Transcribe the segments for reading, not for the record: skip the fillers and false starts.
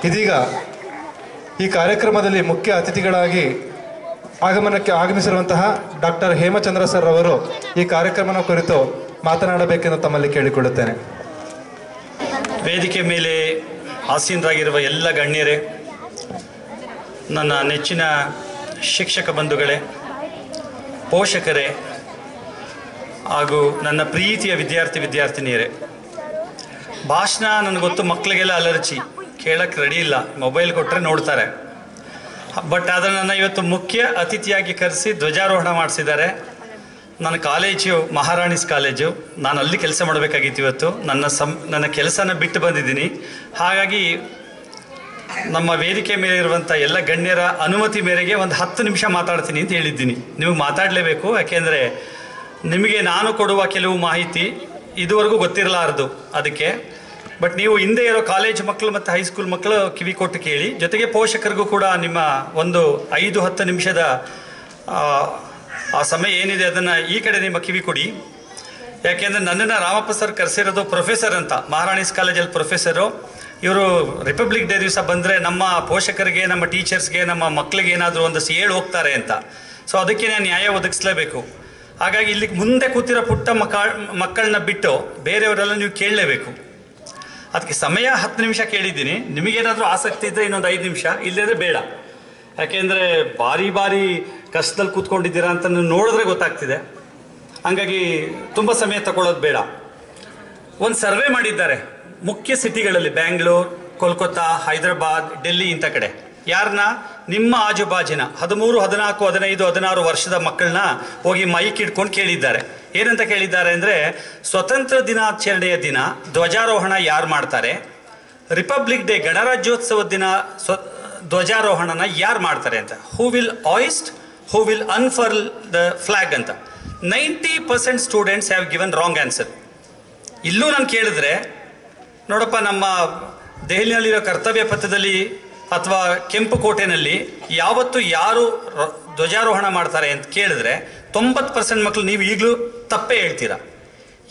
ಇದೀಗ ಈ ಕಾರ್ಯಕ್ರಮದಲ್ಲಿ ಮುಖ್ಯ ಅತಿಥಿಗಳಾಗಿ ಆಗಮಿಸಿರುವಂತಹ ಡಾಕ್ಟರ್ ಹೇಮಚಂದ್ರ ಸರ್ ಅವರು ಈ ಕಾರ್ಯಕ್ರಮದ ಕುರಿತು ಮಾತನಾಡಬೇಕೆಂದು ತಮ್ಮಲ್ಲಿ ಕೇಳಿಕೊಳ್ಳುತ್ತೇನೆ. ವೇದಿಕೆ ಮೇಲೆ ಆಸೀನರಾಗಿರುವ ಎಲ್ಲ ಗಣ್ಯರೇ, ನನ್ನ ನೆಚ್ಚಿನ ಶಿಕ್ಷಕ ಬಂಧುಗಳೇ, ಪೋಷಕರೇ ಹಾಗೂ ನನ್ನ ಪ್ರೀತಿಯ ವಿದ್ಯಾರ್ಥಿನಿಯರೇ, ಭಾಷಣ ನನಗೆ ಗೊತ್ತು, ಮಕ್ಕಳಿಗೆಲ್ಲ ಅಲರ್ಜಿ, ಕೇಳಕ್ಕೆ ರೆಡಿ ಇಲ್ಲ, ಮೊಬೈಲ್ ಕೊಟ್ಟರೆ ನೋಡ್ತಾರೆ. ಬಟ್ ಅದನ್ನು ನನ್ನ ಇವತ್ತು ಮುಖ್ಯ ಅತಿಥಿಯಾಗಿ ಕರೆಸಿ ಧ್ವಜಾರೋಹಣ ಮಾಡಿಸಿದ್ದಾರೆ. ನನ್ನ ಕಾಲೇಜು ಮಹಾರಾಣೀಸ್ ಕಾಲೇಜು, ನಾನು ಅಲ್ಲಿ ಕೆಲಸ ಮಾಡಬೇಕಾಗಿತ್ತು. ಇವತ್ತು ನನ್ನ ಕೆಲಸನ ಬಿಟ್ಟು ಬಂದಿದ್ದೀನಿ. ಹಾಗಾಗಿ ನಮ್ಮ ವೇದಿಕೆ ಮೇಲೆ ಇರುವಂಥ ಎಲ್ಲ ಗಣ್ಯರ ಅನುಮತಿ ಮೇರೆಗೆ ಒಂದು 10 ನಿಮಿಷ ಮಾತಾಡ್ತೀನಿ ಅಂತ ಹೇಳಿದ್ದೀನಿ. ನೀವು ಮಾತಾಡಲೇಬೇಕು, ಯಾಕೆಂದರೆ ನಿಮಗೆ ನಾನು ಕೊಡುವ ಕೆಲವು ಮಾಹಿತಿ ಇದುವರೆಗೂ ಗೊತ್ತಿರಲಾರದು ಅದಕ್ಕೆ. ಬಟ್ ನೀವು ಹಿಂದೆ ಇರೋ ಕಾಲೇಜ್ ಮಕ್ಕಳು ಮತ್ತು ಹೈಸ್ಕೂಲ್ ಮಕ್ಕಳು ಕಿವಿ ಕೊಟ್ಟು ಕೇಳಿ. ಜೊತೆಗೆ ಪೋಷಕರಿಗೂ ಕೂಡ ನಿಮ್ಮ ಒಂದು 5-10 ನಿಮಿಷದ ಆ ಸಮಯ ಏನಿದೆ ಅದನ್ನು ಈ ಕಡೆ ನಿಮ್ಮ ಕಿವಿ ಕೊಡಿ. ಯಾಕೆಂದರೆ ನನ್ನನ್ನು ರಾಮಪ್ಪ ಸರ್ ಕರೆಸಿರೋದು ಪ್ರೊಫೆಸರ್ ಅಂತ, ಮಹಾರಾಣೀಸ್ ಕಾಲೇಜಲ್ಲಿ ಪ್ರೊಫೆಸರು. ಇವರು ರಿಪಬ್ಲಿಕ್ ಡೇ ದಿವಸ ಬಂದರೆ ನಮ್ಮ ಪೋಷಕರಿಗೆ, ನಮ್ಮ ಟೀಚರ್ಸ್ಗೆ, ನಮ್ಮ ಮಕ್ಕಳಿಗೆ ಏನಾದರೂ ಒಂದಷ್ಟು ಹೇಳಿ ಹೋಗ್ತಾರೆ ಅಂತ. ಸೊ ಅದಕ್ಕೆ ನಾನು ನ್ಯಾಯ ಒದಗಿಸ್ಲೇಬೇಕು. ಹಾಗಾಗಿ ಇಲ್ಲಿಗೆ ಮುಂದೆ ಕೂತಿರೋ ಪುಟ್ಟ ಮಕ್ಕಳನ್ನ ಬಿಟ್ಟು ಬೇರೆಯವರೆಲ್ಲ ನೀವು ಕೇಳಲೇಬೇಕು. ಅದಕ್ಕೆ ಸಮಯ 10 ನಿಮಿಷ ಕೇಳಿದ್ದೀನಿ. ನಿಮಗೇನಾದರೂ ಆಸಕ್ತಿ ಇದ್ದರೆ ಇನ್ನೊಂದು 5 ನಿಮಿಷ, ಇಲ್ಲದ್ರೆ ಬೇಡ. ಯಾಕೆಂದರೆ ಭಾರಿ ಕಷ್ಟದಲ್ಲಿ ಕೂತ್ಕೊಂಡಿದ್ದೀರಾ ಅಂತ ನೋಡಿದ್ರೆ ಗೊತ್ತಾಗ್ತಿದೆ. ಹಾಗಾಗಿ ತುಂಬ ಸಮಯ ತಗೊಳ್ಳೋದು ಬೇಡ. ಒಂದು ಸರ್ವೆ ಮಾಡಿದ್ದಾರೆ ಮುಖ್ಯ ಸಿಟಿಗಳಲ್ಲಿ, ಬ್ಯಾಂಗ್ಳೂರ್, ಕೋಲ್ಕತ್ತಾ, ಹೈದರಾಬಾದ್, ಡೆಲ್ಲಿ ಇಂಥ ಕಡೆ. ಯಾರನ್ನ? ನಿಮ್ಮ ಆಜುಬಾಜಿನ 13, 14, 15, 16 ವರ್ಷದ ಮಕ್ಕಳನ್ನ ಹೋಗಿ ಮೈಕ್ ಇಟ್ಕೊಂಡು ಕೇಳಿದ್ದಾರೆ. ಏನಂತ ಕೇಳಿದ್ದಾರೆ ಅಂದರೆ, ಸ್ವತಂತ್ರ ದಿನಾಚರಣೆಯ ದಿನ ಧ್ವಜಾರೋಹಣ ಯಾರು ಮಾಡ್ತಾರೆ, ರಿಪಬ್ಲಿಕ್ ಡೇ ಗಣರಾಜ್ಯೋತ್ಸವದ ದಿನ ಧ್ವಜಾರೋಹಣನ ಯಾರು ಮಾಡ್ತಾರೆ ಅಂತ. Who will hoist, who will unfurl the flag ಅಂತ. 90% students have given wrong answer. ಇಲ್ಲೂ ನಾನು ಕೇಳಿದ್ರೆ, ನೋಡಪ್ಪ, ನಮ್ಮ ದೆಹಲಿಯಲ್ಲಿರೋ ಕರ್ತವ್ಯ ಪಥದಲ್ಲಿ ಅಥವಾ ಕೆಂಪು ಕೋಟೆನಲ್ಲಿ ಯಾವತ್ತು ಯಾರು ಧ್ವಜಾರೋಹಣ ಮಾಡ್ತಾರೆ ಅಂತ ಕೇಳಿದ್ರೆ 90% ಮಕ್ಕಳು ನೀವು ಈಗಲೂ ತಪ್ಪೇ ಹೇಳ್ತೀರಾ.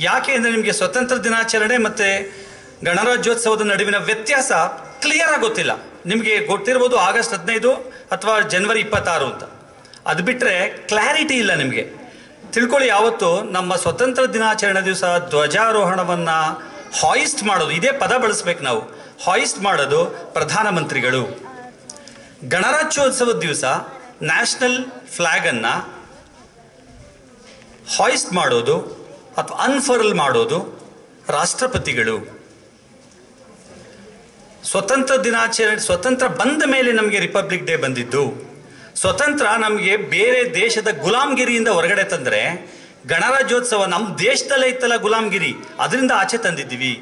ಯಾಕೆ ಅಂದರೆ ನಿಮಗೆ ಸ್ವತಂತ್ರ ದಿನಾಚರಣೆ ಮತ್ತು ಗಣರಾಜ್ಯೋತ್ಸವದ ನಡುವಿನ ವ್ಯತ್ಯಾಸ ಕ್ಲಿಯರ್ ಆಗಿ ಗೊತ್ತಿಲ್ಲ. ನಿಮಗೆ ಗೊತ್ತಿರ್ಬೋದು ಆಗಸ್ಟ್ 15 ಅಥವಾ ಜನವರಿ 26 ಅಂತ. ಅದು ಬಿಟ್ಟರೆ ಕ್ಲಾರಿಟಿ ಇಲ್ಲ ನಿಮಗೆ. ತಿಳ್ಕೊಳ್ಳಿ, ಯಾವತ್ತು ನಮ್ಮ ಸ್ವತಂತ್ರ ದಿನಾಚರಣೆ ದಿವಸ ಧ್ವಜಾರೋಹಣವನ್ನು ಹಾಯಿಸ್ಟ್ ಮಾಡೋದು, ಇದೇ ಪದ ಬಳಸ್ಬೇಕು ನಾವು, ಹಾಯಿಸ್ಟ್ ಮಾಡೋದು ಪ್ರಧಾನಮಂತ್ರಿಗಳು. ಗಣರಾಜ್ಯೋತ್ಸವದ ದಿವಸ ನ್ಯಾಷನಲ್ ಫ್ಲ್ಯಾಗನ್ನು ಹಾಯಿಸ್ಟ್ ಮಾಡೋದು ಅಥವಾ ಅನ್ಫರ್ಲ್ ಮಾಡೋದು ರಾಷ್ಟ್ರಪತಿಗಳು. ಸ್ವತಂತ್ರ ದಿನಾಚರಣೆ, ಸ್ವತಂತ್ರ ಬಂದ ಮೇಲೆ ನಮಗೆ ರಿಪಬ್ಲಿಕ್ ಡೇ ಬಂದಿದ್ದು. ಸ್ವತಂತ್ರ ನಮಗೆ ಬೇರೆ ದೇಶದ ಗುಲಾಮ್ಗಿರಿಯಿಂದ ಹೊರಗಡೆ ತಂದರೆ, ಗಣರಾಜ್ಯೋತ್ಸವ ನಮ್ಮ ದೇಶದಲ್ಲೇ ಇತ್ತಲ್ಲ ಗುಲಾಮ್ಗಿರಿ, ಅದರಿಂದ ಆಚೆ ತಂದಿದ್ದೀವಿ.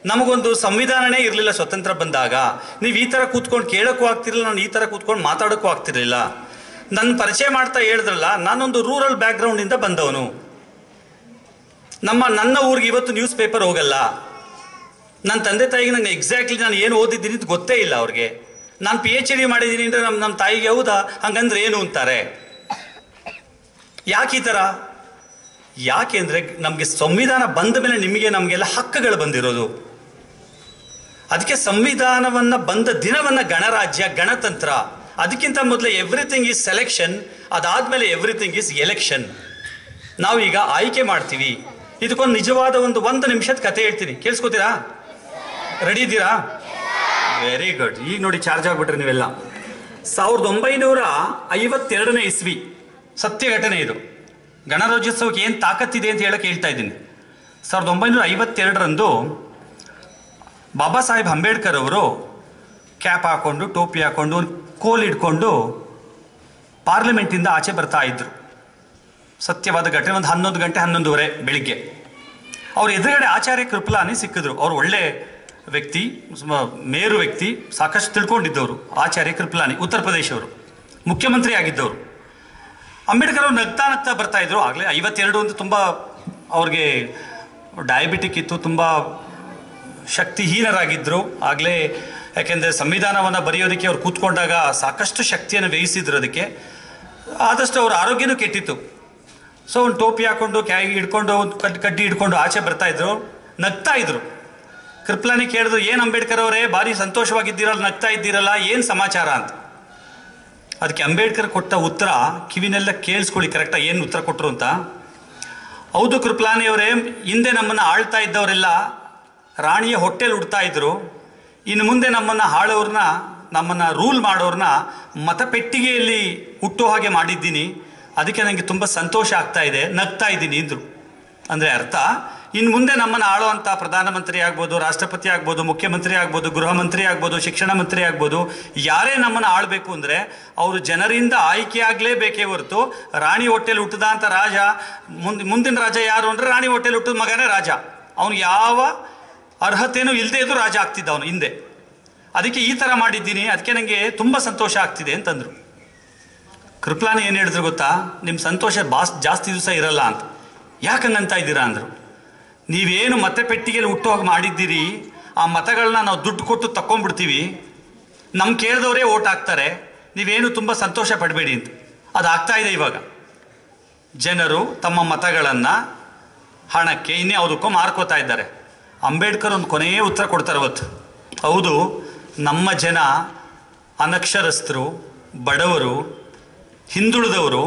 ನಮಗೊಂದು ಸಂವಿಧಾನನೇ ಇರಲಿಲ್ಲ ಸ್ವತಂತ್ರ ಬಂದಾಗ. ನೀವು ಈ ಥರ ಕೂತ್ಕೊಂಡು ಕೇಳೋಕ್ಕೂ ಆಗ್ತಿರಲಿಲ್ಲ, ನಾನು ಈ ಥರ ಕೂತ್ಕೊಂಡು ಮಾತಾಡೋಕ್ಕೂ ಆಗ್ತಿರಲಿಲ್ಲ. ನನ್ನ ಪರಿಚಯ ಮಾಡ್ತಾ ಹೇಳಿದ್ರಲ್ಲ, ನಾನೊಂದು ರೂರಲ್ ಬ್ಯಾಕ್ಗ್ರೌಂಡಿಂದ ಬಂದವನು. ನನ್ನ ಊರಿಗೆ ಇವತ್ತು ನ್ಯೂಸ್ ಪೇಪರ್ ಹೋಗಲ್ಲ. ನನ್ನ ತಂದೆ ತಾಯಿಗೆ ನಂಗೆ ಎಕ್ಸಾಕ್ಟ್ಲಿ ನಾನು ಏನು ಓದಿದ್ದೀನಿ ಅಂತ ಗೊತ್ತೇ ಇಲ್ಲ ಅವ್ರಿಗೆ. ನಾನು PhD ಮಾಡಿದ್ದೀನಿ ಅಂದರೆ ನಮ್ಮ ತಾಯಿಗೆ ಹೌದಾ ಹಂಗಂದ್ರೆ ಏನು ಅಂತಾರೆ. ಯಾಕೆ ಈ ಥರ? ಯಾಕೆ ಅಂದರೆ ನಮಗೆ ಸಂವಿಧಾನ ಬಂದ ಮೇಲೆ ನಮಗೆಲ್ಲ ಹಕ್ಕುಗಳು ಬಂದಿರೋದು. ಅದಕ್ಕೆ ಸಂವಿಧಾನವನ್ನು ಬಂದ ದಿನವನ್ನು ಗಣರಾಜ್ಯ, ಗಣತಂತ್ರ. ಅದಕ್ಕಿಂತ ಮೊದಲೇ ಎವ್ರಿಥಿಂಗ್ ಈಸ್ ಸೆಲೆಕ್ಷನ್, ಅದಾದಮೇಲೆ ಎವ್ರಿಥಿಂಗ್ ಈಸ್ ಎಲೆಕ್ಷನ್. ನಾವೀಗ ಆಯ್ಕೆ ಮಾಡ್ತೀವಿ. ಇದಕ್ಕೊಂದು ನಿಜವಾದ ಒಂದು ನಿಮಿಷದ ಕತೆ ಹೇಳ್ತೀನಿ, ಕೇಳಿಸ್ಕೋತೀರಾ? ರೆಡಿ ಇದ್ದೀರಾ? Very good. ಈಗ ನೋಡಿ ಚಾರ್ಜ್ ಆಗಿಬಿಟ್ರಿ ನೀವೆಲ್ಲ. 1952ನೇ ಇಸ್ವಿ ಸತ್ಯ ಘಟನೆ ಇದು. ಗಣರಾಜ್ಯೋತ್ಸವಕ್ಕೆ ಏನು ತಾಕತ್ತಿದೆ ಅಂತ ಹೇಳಕ್ಕೆ ಹೇಳ್ತಾ ಇದ್ದೀನಿ. 1952ರಂದು ಬಾಬಾ ಸಾಹೇಬ್ ಅಂಬೇಡ್ಕರ್ ಅವರು ಕ್ಯಾಪ್ ಹಾಕ್ಕೊಂಡು, ಟೋಪಿ ಹಾಕ್ಕೊಂಡು, ಕೋಲ್ ಹಿಡ್ಕೊಂಡು ಪಾರ್ಲಿಮೆಂಟಿಂದ ಆಚೆ ಬರ್ತಾ ಇದ್ರು. ಸತ್ಯವಾದ ಘಟನೆ. ಒಂದು 11 ಗಂಟೆ 11:30 ಬೆಳಿಗ್ಗೆ. ಅವ್ರ ಎದುರುಗಡೆ ಆಚಾರ್ಯ ಕೃಪಲಾನಿ ಸಿಕ್ಕಿದ್ರು. ಅವ್ರು ಒಳ್ಳೆ ವ್ಯಕ್ತಿ, ಮೇರು ವ್ಯಕ್ತಿ, ಸಾಕಷ್ಟು ತಿಳ್ಕೊಂಡಿದ್ದವರು. ಆಚಾರ್ಯ ಕೃಪಲಾನಿ ಉತ್ತರ ಪ್ರದೇಶವರು, ಮುಖ್ಯಮಂತ್ರಿ ಆಗಿದ್ದವರು. ಅಂಬೇಡ್ಕರ್ ಅವರು ನಗ್ತಾ ಬರ್ತಾ ಇದ್ರು. ಆಗಲೇ 52 ಅಂತ ತುಂಬ ಅವ್ರಿಗೆ ಡಯಾಬಿಟಿಕ್ ಇತ್ತು, ತುಂಬ ಶಕ್ತಿಹೀನರಾಗಿದ್ದರು ಆಗಲೇ. ಯಾಕೆಂದರೆ ಸಂವಿಧಾನವನ್ನು ಬರೆಯೋದಕ್ಕೆ ಅವ್ರು ಕೂತ್ಕೊಂಡಾಗ ಸಾಕಷ್ಟು ಶಕ್ತಿಯನ್ನು ವ್ಯಯಿಸಿದ್ರು. ಅದಕ್ಕೆ ಆದಷ್ಟು ಅವ್ರ ಆರೋಗ್ಯನೂ ಕೆಟ್ಟಿತ್ತು. ಸೊ ಒಂದು ಟೋಪಿ ಹಾಕ್ಕೊಂಡು, ಕ್ಯಾಗಿ ಹಿಡ್ಕೊಂಡು, ಒಂದು ಕಡ್ಡಿ ಹಿಡ್ಕೊಂಡು ಆಚೆ ಬರ್ತಾ ಇದ್ರು, ನಗ್ತಾ ಇದ್ರು. ಕೃಪ್ಲಾನಿ ಕೇಳಿದ್ರು, ಏನು ಅಂಬೇಡ್ಕರ್ ಅವರೇ ಭಾರಿ ಸಂತೋಷವಾಗಿದ್ದೀರಲ್ಲ, ನಗ್ತಾ ಇದ್ದೀರಲ್ಲ, ಏನು ಸಮಾಚಾರ ಅಂತ. ಅದಕ್ಕೆ ಅಂಬೇಡ್ಕರ್ ಕೊಟ್ಟ ಉತ್ತರ ಕಿವಿನೆಲ್ಲ ಕೇಳಿಸ್ಕೊಳ್ಳಿ ಕರೆಕ್ಟಾಗಿ ಏನು ಉತ್ತರ ಕೊಟ್ಟರು ಅಂತ. ಹೌದು ಕೃಪ್ಲಾನಿ ಅವರೇ, ಹಿಂದೆ ನಮ್ಮನ್ನು ಆಳ್ತಾ ಇದ್ದವರೆಲ್ಲ ರಾಣಿಯ ಹೊಟ್ಟೆಲಿ ಉಡ್ತಾ ಇದ್ರು, ಇನ್ನು ಮುಂದೆ ನಮ್ಮನ್ನು ಆಳೋರನ್ನ, ನಮ್ಮನ್ನು ರೂಲ್ ಮಾಡೋರನ್ನ ಮತಪೆಟ್ಟಿಗೆಯಲ್ಲಿ ಹುಟ್ಟೋ ಹಾಗೆ ಮಾಡಿದ್ದೀನಿ, ಅದಕ್ಕೆ ನನಗೆ ತುಂಬ ಸಂತೋಷ ಆಗ್ತಾ ಇದೆ, ನಗ್ತಾ ಇದ್ದೀನಿ ಅಂದರು. ಅಂದರೆ ಅರ್ಥ, ಇನ್ನು ಮುಂದೆ ನಮ್ಮನ್ನು ಆಳುವಂಥ ಪ್ರಧಾನಮಂತ್ರಿ ಆಗ್ಬೋದು, ರಾಷ್ಟ್ರಪತಿ ಆಗ್ಬೋದು, ಮುಖ್ಯಮಂತ್ರಿ ಆಗ್ಬೋದು, ಗೃಹ ಮಂತ್ರಿ ಆಗ್ಬೋದು, ಶಿಕ್ಷಣ ಮಂತ್ರಿ ಆಗ್ಬೋದು, ಯಾರೇ ನಮ್ಮನ್ನು ಆಳಬೇಕು ಅಂದರೆ ಅವರು ಜನರಿಂದ ಆಯ್ಕೆ ಆಗಲೇಬೇಕೇ ಹೊರತು ರಾಣಿ ಹೊಟ್ಟೆಲಿ ಹುಟ್ಟದ ಅಂತ ರಾಜ, ಮುಂದಿನ ರಾಜ ಯಾರು ಅಂದರೆ ರಾಣಿ ಹೊಟ್ಟೆಲಿ ಹುಟ್ಟಿದ ಮಗನೇ ರಾಜ. ಅವನು ಯಾವ ಅರ್ಹತೆಯೂ ಇಲ್ಲದೆ ಇದ್ದು ರಾಜ ಆಗ್ತಿದ್ದ ಅವನು ಹಿಂದೆ. ಅದಕ್ಕೆ ಈ ಥರ ಮಾಡಿದ್ದೀನಿ, ಅದಕ್ಕೆ ನನಗೆ ತುಂಬ ಸಂತೋಷ ಆಗ್ತಿದೆ ಅಂತಂದರು. ಕೃಪ್ಲಾನಿ ಏನು ಹೇಳಿದ್ರು ಗೊತ್ತಾ, ನಿಮ್ಮ ಸಂತೋಷ ಜಾಸ್ತಿ ದಿವಸ ಇರಲ್ಲ ಅಂತ. ಯಾಕಂಗಂತ ಇದ್ದೀರಾ ಅಂದರು. ನೀವೇನು ಮತಪೆಟ್ಟಿಗೆಯಲ್ಲಿ ಹುಟ್ಟುವಾಗ ಮಾಡಿದ್ದೀರಿ, ಆ ಮತಗಳನ್ನ ನಾವು ದುಡ್ಡು ಕೊಟ್ಟು ತಗೊಂಡ್ಬಿಡ್ತೀವಿ, ನಮ್ಮ ಕೇಳಿದವರೇ ಓಟ್ ಹಾಕ್ತಾರೆ, ನೀವೇನು ತುಂಬ ಸಂತೋಷ ಪಡಬೇಡಿ ಅಂತ. ಅದು ಆಗ್ತಾ ಇದೆ ಇವಾಗ. ಜನರು ತಮ್ಮ ಮತಗಳನ್ನು ಹಣಕ್ಕೆ ಇನ್ಯಾವುದಕ್ಕೋ ಮಾರ್ಕೋತಾ ಇದ್ದಾರೆ. ಅಂಬೇಡ್ಕರ್ ಒಂದು ಕೊನೆಯ ಉತ್ತರ ಕೊಡ್ತಾರೆ ಅವತ್ತು. ಹೌದು, ನಮ್ಮ ಜನ ಅನಕ್ಷರಸ್ಥರು, ಬಡವರು, ಹಿಂದುಳಿದವರು,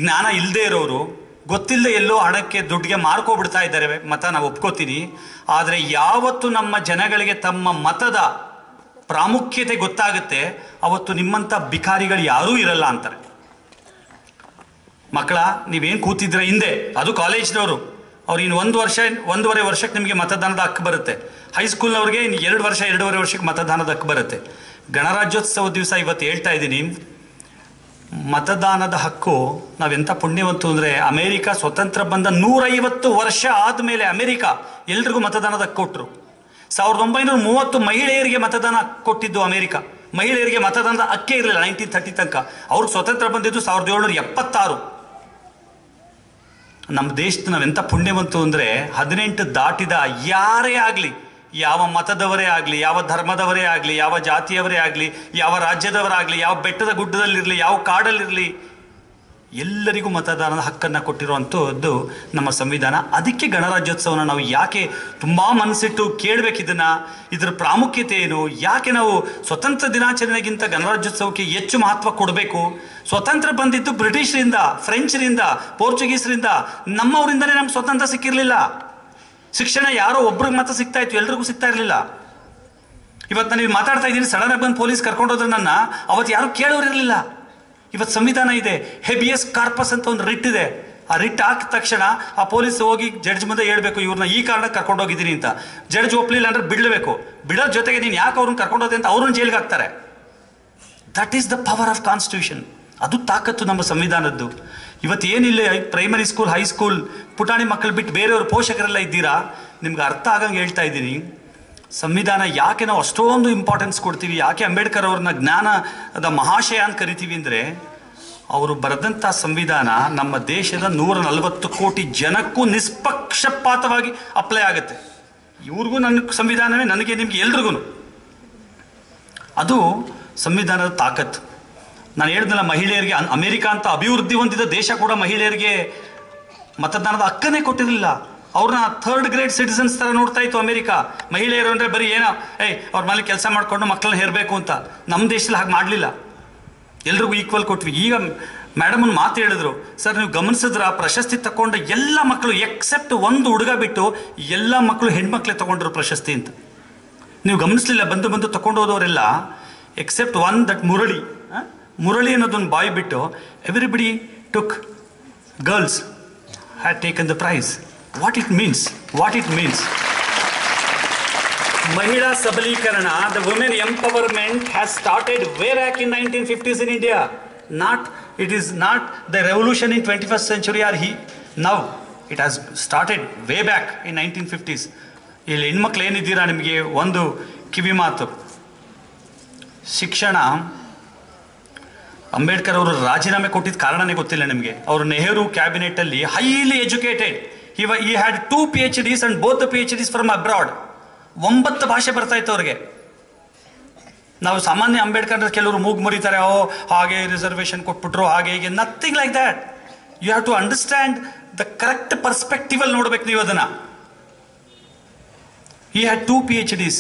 ಜ್ಞಾನ ಇಲ್ಲದೆ ಇರೋರು, ಗೊತ್ತಿಲ್ಲದೆ ಎಲ್ಲೋ ಹಣಕ್ಕೆ ದುಡ್ಡಿಗೆ ಮಾರ್ಕೋಬಿಡ್ತಾ ಇದ್ದಾರೆ ಮತ, ನಾವು ಒಪ್ಕೋತೀನಿ. ಆದರೆ ಯಾವತ್ತು ನಮ್ಮ ಜನಗಳಿಗೆ ತಮ್ಮ ಮತದ ಪ್ರಾಮುಖ್ಯತೆ ಗೊತ್ತಾಗುತ್ತೆ, ಅವತ್ತು ನಿಮ್ಮಂಥ ಬಿಕಾರಿಗಳು ಯಾರೂ ಇರಲ್ಲ ಅಂತಾರೆ. ಮಕ್ಕಳ, ನೀವೇನು ಕೂತಿದ್ರೆ ಹಿಂದೆ, ಅದು ಕಾಲೇಜ್ನವರು, ಅವ್ರು ಇನ್ನು 1-1.5 ವರ್ಷಕ್ಕೆ ನಿಮಗೆ ಮತದಾನದ ಹಕ್ಕು ಬರುತ್ತೆ. ಹೈಸ್ಕೂಲ್ನವ್ರಿಗೆ ಇನ್ನು 2-2.5 ವರ್ಷಕ್ಕೆ ಮತದಾನದ ಹಕ್ಕು ಬರುತ್ತೆ. ಗಣರಾಜ್ಯೋತ್ಸವ ದಿವಸ ಇವತ್ತು ಹೇಳ್ತಾ ಇದ್ದೀನಿ, ಮತದಾನದ ಹಕ್ಕು ನಾವೆಂಥ ಪುಣ್ಯವಂತು ಅಂದರೆ, ಅಮೇರಿಕಾ ಸ್ವತಂತ್ರ ಬಂದ 150 ವರ್ಷ ಆದಮೇಲೆ ಅಮೇರಿಕಾ ಎಲ್ರಿಗೂ ಮತದಾನದ ಹಕ್ಕು ಕೊಟ್ಟರು. 1930 ಮಹಿಳೆಯರಿಗೆ ಮತದಾನ ಕೊಟ್ಟಿದ್ದು ಅಮೇರಿಕಾ. ಮಹಿಳೆಯರಿಗೆ ಮತದಾನದ ಹಕ್ಕೇ ಇರಲಿಲ್ಲ 1930 ತನಕ. ಅವ್ರಿಗೆ ಸ್ವತಂತ್ರ ಬಂದಿದ್ದು 1776. ನಮ್ಮ ದೇಶದ ನಾವೆಂಥ ಪುಣ್ಯವಂತು ಅಂದರೆ, 18 ದಾಟಿದ ಯಾರೇ ಆಗಲಿ, ಯಾವ ಮತದವರೇ ಆಗಲಿ, ಯಾವ ಧರ್ಮದವರೇ ಆಗಲಿ, ಯಾವ ಜಾತಿಯವರೇ ಆಗಲಿ, ಯಾವ ರಾಜ್ಯದವರಾಗಲಿ, ಯಾವ ಬೆಟ್ಟದ ಗುಡ್ಡದಲ್ಲಿರಲಿ, ಯಾವ ಕಾಡಲ್ಲಿರಲಿ, ಎಲ್ಲರಿಗೂ ಮತದಾನದ ಹಕ್ಕನ್ನು ಕೊಟ್ಟಿರುವಂಥದ್ದು ನಮ್ಮ ಸಂವಿಧಾನ. ಅದಕ್ಕೆ ಗಣರಾಜ್ಯೋತ್ಸವನ ನಾವು ಯಾಕೆ ತುಂಬ ಮನಸ್ಸಿಟ್ಟು ಕೇಳಬೇಕಿದ್ದನ್ನು, ಇದರ ಪ್ರಾಮುಖ್ಯತೆ ಏನು, ಯಾಕೆ ನಾವು ಸ್ವತಂತ್ರ ದಿನಾಚರಣೆಗಿಂತ ಗಣರಾಜ್ಯೋತ್ಸವಕ್ಕೆ ಹೆಚ್ಚು ಮಹತ್ವ ಕೊಡಬೇಕು. ಸ್ವತಂತ್ರ ಬಂದಿದ್ದು ಬ್ರಿಟಿಷರಿಂದ, ಫ್ರೆಂಚರಿಂದ, ಪೋರ್ಚುಗೀಸರಿಂದ, ನಮ್ಮವರಿಂದಲೇ ನಮ್ಗೆ ಸ್ವತಂತ್ರ ಸಿಕ್ಕಿರಲಿಲ್ಲ. ಶಿಕ್ಷಣ ಯಾರೋ ಒಬ್ರಿಗೆ ಮಾತ್ರ ಸಿಗ್ತಾ ಇತ್ತು, ಎಲ್ರಿಗೂ ಸಿಗ್ತಾ ಇರಲಿಲ್ಲ. ಇವತ್ತು ನಾನು ಮಾತಾಡ್ತಾ ಇದ್ದೀನಿ, ಸಡನ್ನಾಗಿ ಬಂದು ಪೊಲೀಸ್ ಕರ್ಕೊಂಡೋದ್ರೆ ನನ್ನ, ಅವತ್ತು ಯಾರು ಕೇಳೋರಿರಲಿಲ್ಲ. ಇವತ್ತು ಸಂವಿಧಾನ ಇದೆ, ಹೆಬಿಯಸ್ ಕಾರ್ಪಸ್ ಅಂತ ಒಂದು ರಿಟ್ ಇದೆ. ಆ ರಿಟ್ ಹಾಕಿದ ತಕ್ಷಣ ಆ ಪೊಲೀಸ್ ಹೋಗಿ ಜಡ್ಜ್ ಮುಂದೆ ಹೇಳ್ಬೇಕು, ಇವ್ರನ್ನ ಈ ಕಾರಣಕ್ಕೆ ಕರ್ಕೊಂಡೋಗಿದ್ದೀನಿ ಅಂತ. ಜಡ್ಜ್ ಒಪ್ಪಲಿಲ್ಲ ಅಂದ್ರೆ ಬಿಡಬೇಕು. ಬಿಡೋದ್ರ ಜೊತೆಗೆ ನೀನು ಯಾಕೆ ಅವ್ರನ್ನ ಕರ್ಕೊಂಡೋದೆ ಅಂತ ಅವ್ರನ್ನ ಜೈಲಿಗೆ ಹಾಕ್ತಾರೆ. That is the power of constitution. ಅದು ತಾಕತ್ತು ನಮ್ಮ ಸಂವಿಧಾನದ್ದು. ಇವತ್ತು ಏನಿಲ್ಲ, ಪ್ರೈಮರಿ ಸ್ಕೂಲ್, ಹೈಸ್ಕೂಲ್, ಪುಟಾಣಿ ಮಕ್ಕಳು ಬಿಟ್ಟು ಬೇರೆಯವರು ಪೋಷಕರೆಲ್ಲ ಇದ್ದೀರಾ, ನಿಮ್ಗೆ ಅರ್ಥ ಆಗಂಗೆ ಹೇಳ್ತಾ ಇದ್ದೀನಿ. ಸಂವಿಧಾನ ಯಾಕೆ ನಾವು ಅಷ್ಟೊಂದು ಇಂಪಾರ್ಟೆನ್ಸ್ ಕೊಡ್ತೀವಿ, ಯಾಕೆ ಅಂಬೇಡ್ಕರ್ ಅವ್ರನ್ನ ಜ್ಞಾನದ ಮಹಾಶಯ ಅಂತ ಕರಿತೀವಿ ಅಂದರೆ, ಅವರು ಬರೆದಂಥ ಸಂವಿಧಾನ ನಮ್ಮ ದೇಶದ 140 ಕೋಟಿ ಜನಕ್ಕೂ ನಿಷ್ಪಕ್ಷಪಾತವಾಗಿ ಅಪ್ಲೈ ಆಗುತ್ತೆ. ಇವ್ರಿಗೂ ನನ್ನ ಸಂವಿಧಾನವೇ, ನನಗೆ ನಿಮಗೆ ಎಲ್ರಿಗೂ. ಅದು ಸಂವಿಧಾನದ ತಾಕತ್ತು. ನಾನು ಹೇಳಿದ್ನಲ್ಲ, ಮಹಿಳೆಯರಿಗೆ ಅಮೇರಿಕಾ ಅಂತ ಅಭಿವೃದ್ಧಿ ಹೊಂದಿದ ದೇಶ ಕೂಡ ಮಹಿಳೆಯರಿಗೆ ಮತದಾನದ ಹಕ್ಕನ್ನೇ ಕೊಟ್ಟಿರಲಿಲ್ಲ. ಅವ್ರನ್ನ 3rd ಗ್ರೇಡ್ ಸಿಟಿಸನ್ಸ್ ಥರ ನೋಡ್ತಾ ಇತ್ತು ಅಮೇರಿಕಾ. ಮಹಿಳೆಯರು ಅಂದರೆ ಬರೀ ಏನೋ ಅವ್ರ ಮೇಲೆ ಕೆಲಸ ಮಾಡಿಕೊಂಡು ಮಕ್ಕಳನ್ನ ಹೇರಬೇಕು ಅಂತ. ನಮ್ಮ ದೇಶದಲ್ಲಿ ಹಾಗೆ ಮಾಡಲಿಲ್ಲ, ಎಲ್ರಿಗೂ ಈಕ್ವಲ್ ಕೊಟ್ವಿ. ಈಗ ಮೇಡಮ್ ಒಂದು ಮಾತು ಹೇಳಿದ್ರು, ಸರ್ ನೀವು ಗಮನಿಸಿದ್ರ, ಪ್ರಶಸ್ತಿ ತಗೊಂಡ ಎಲ್ಲ ಮಕ್ಕಳು ಎಕ್ಸೆಪ್ಟ್ ಒಂದು ಹುಡುಗ ಬಿಟ್ಟು ಎಲ್ಲ ಮಕ್ಕಳು ಹೆಣ್ಮಕ್ಳೇ ತಗೊಂಡ್ರು ಪ್ರಶಸ್ತಿ ಅಂತ. ನೀವು ಗಮನಿಸಲಿಲ್ಲ, ಬಂದು ತಗೊಂಡು ಹೋದವರೆಲ್ಲ ಎಕ್ಸೆಪ್ಟ್ ಒನ್ ದಟ್ ಮುರಳಿ ಅನ್ನೋದೊಂದು ಬಾಯ್ ಬಿಟ್ಟು everybody took girls had taken the prize. What it means ಮಹಿಳಾ ಸಬಲೀಕರಣ, the women empowerment has started way back in 1950s in India. It is not the revolution in 21st century or now. It has started way back in 1950s. ಇಲ್ಲಿ ಹೆಣ್ಮಕ್ಳು ಏನಿದ್ದೀರಾ, ನಿಮಗೆ ಒಂದು ಕಿವಿ ಮಾತು. ಶಿಕ್ಷಣ, ಅಂಬೇಡ್ಕರ್ ಅವರು ರಾಜೀನಾಮೆ ಕೊಟ್ಟಿದ್ದ ಕಾರಣನೇ ಗೊತ್ತಿಲ್ಲ ನಿಮಗೆ. ಅವರು ನೆಹರು ಕ್ಯಾಬಿನೆಟಲ್ಲಿ highly educated. He had 2 PhDs and both the PhDs from abroad. 9 ಭಾಷೆ ಬರ್ತಾ ಇತ್ತು ಅವ್ರಿಗೆ. ನಾವು ಸಾಮಾನ್ಯ ಅಂಬೇಡ್ಕರ್ ಕೆಲವರು ಮೂಗು ಮುರಿತಾರೆ, ಹಾಗೆ ರಿಸರ್ವೇಷನ್ ಕೊಟ್ಬಿಟ್ರು, ಹಾಗೆ ಹೀಗೆ. Nothing like that. You have to understand the correct perspective ಅಲ್ಲಿ ನೋಡ್ಬೇಕು ನೀವು ಅದನ್ನ. He had 2 PhDs.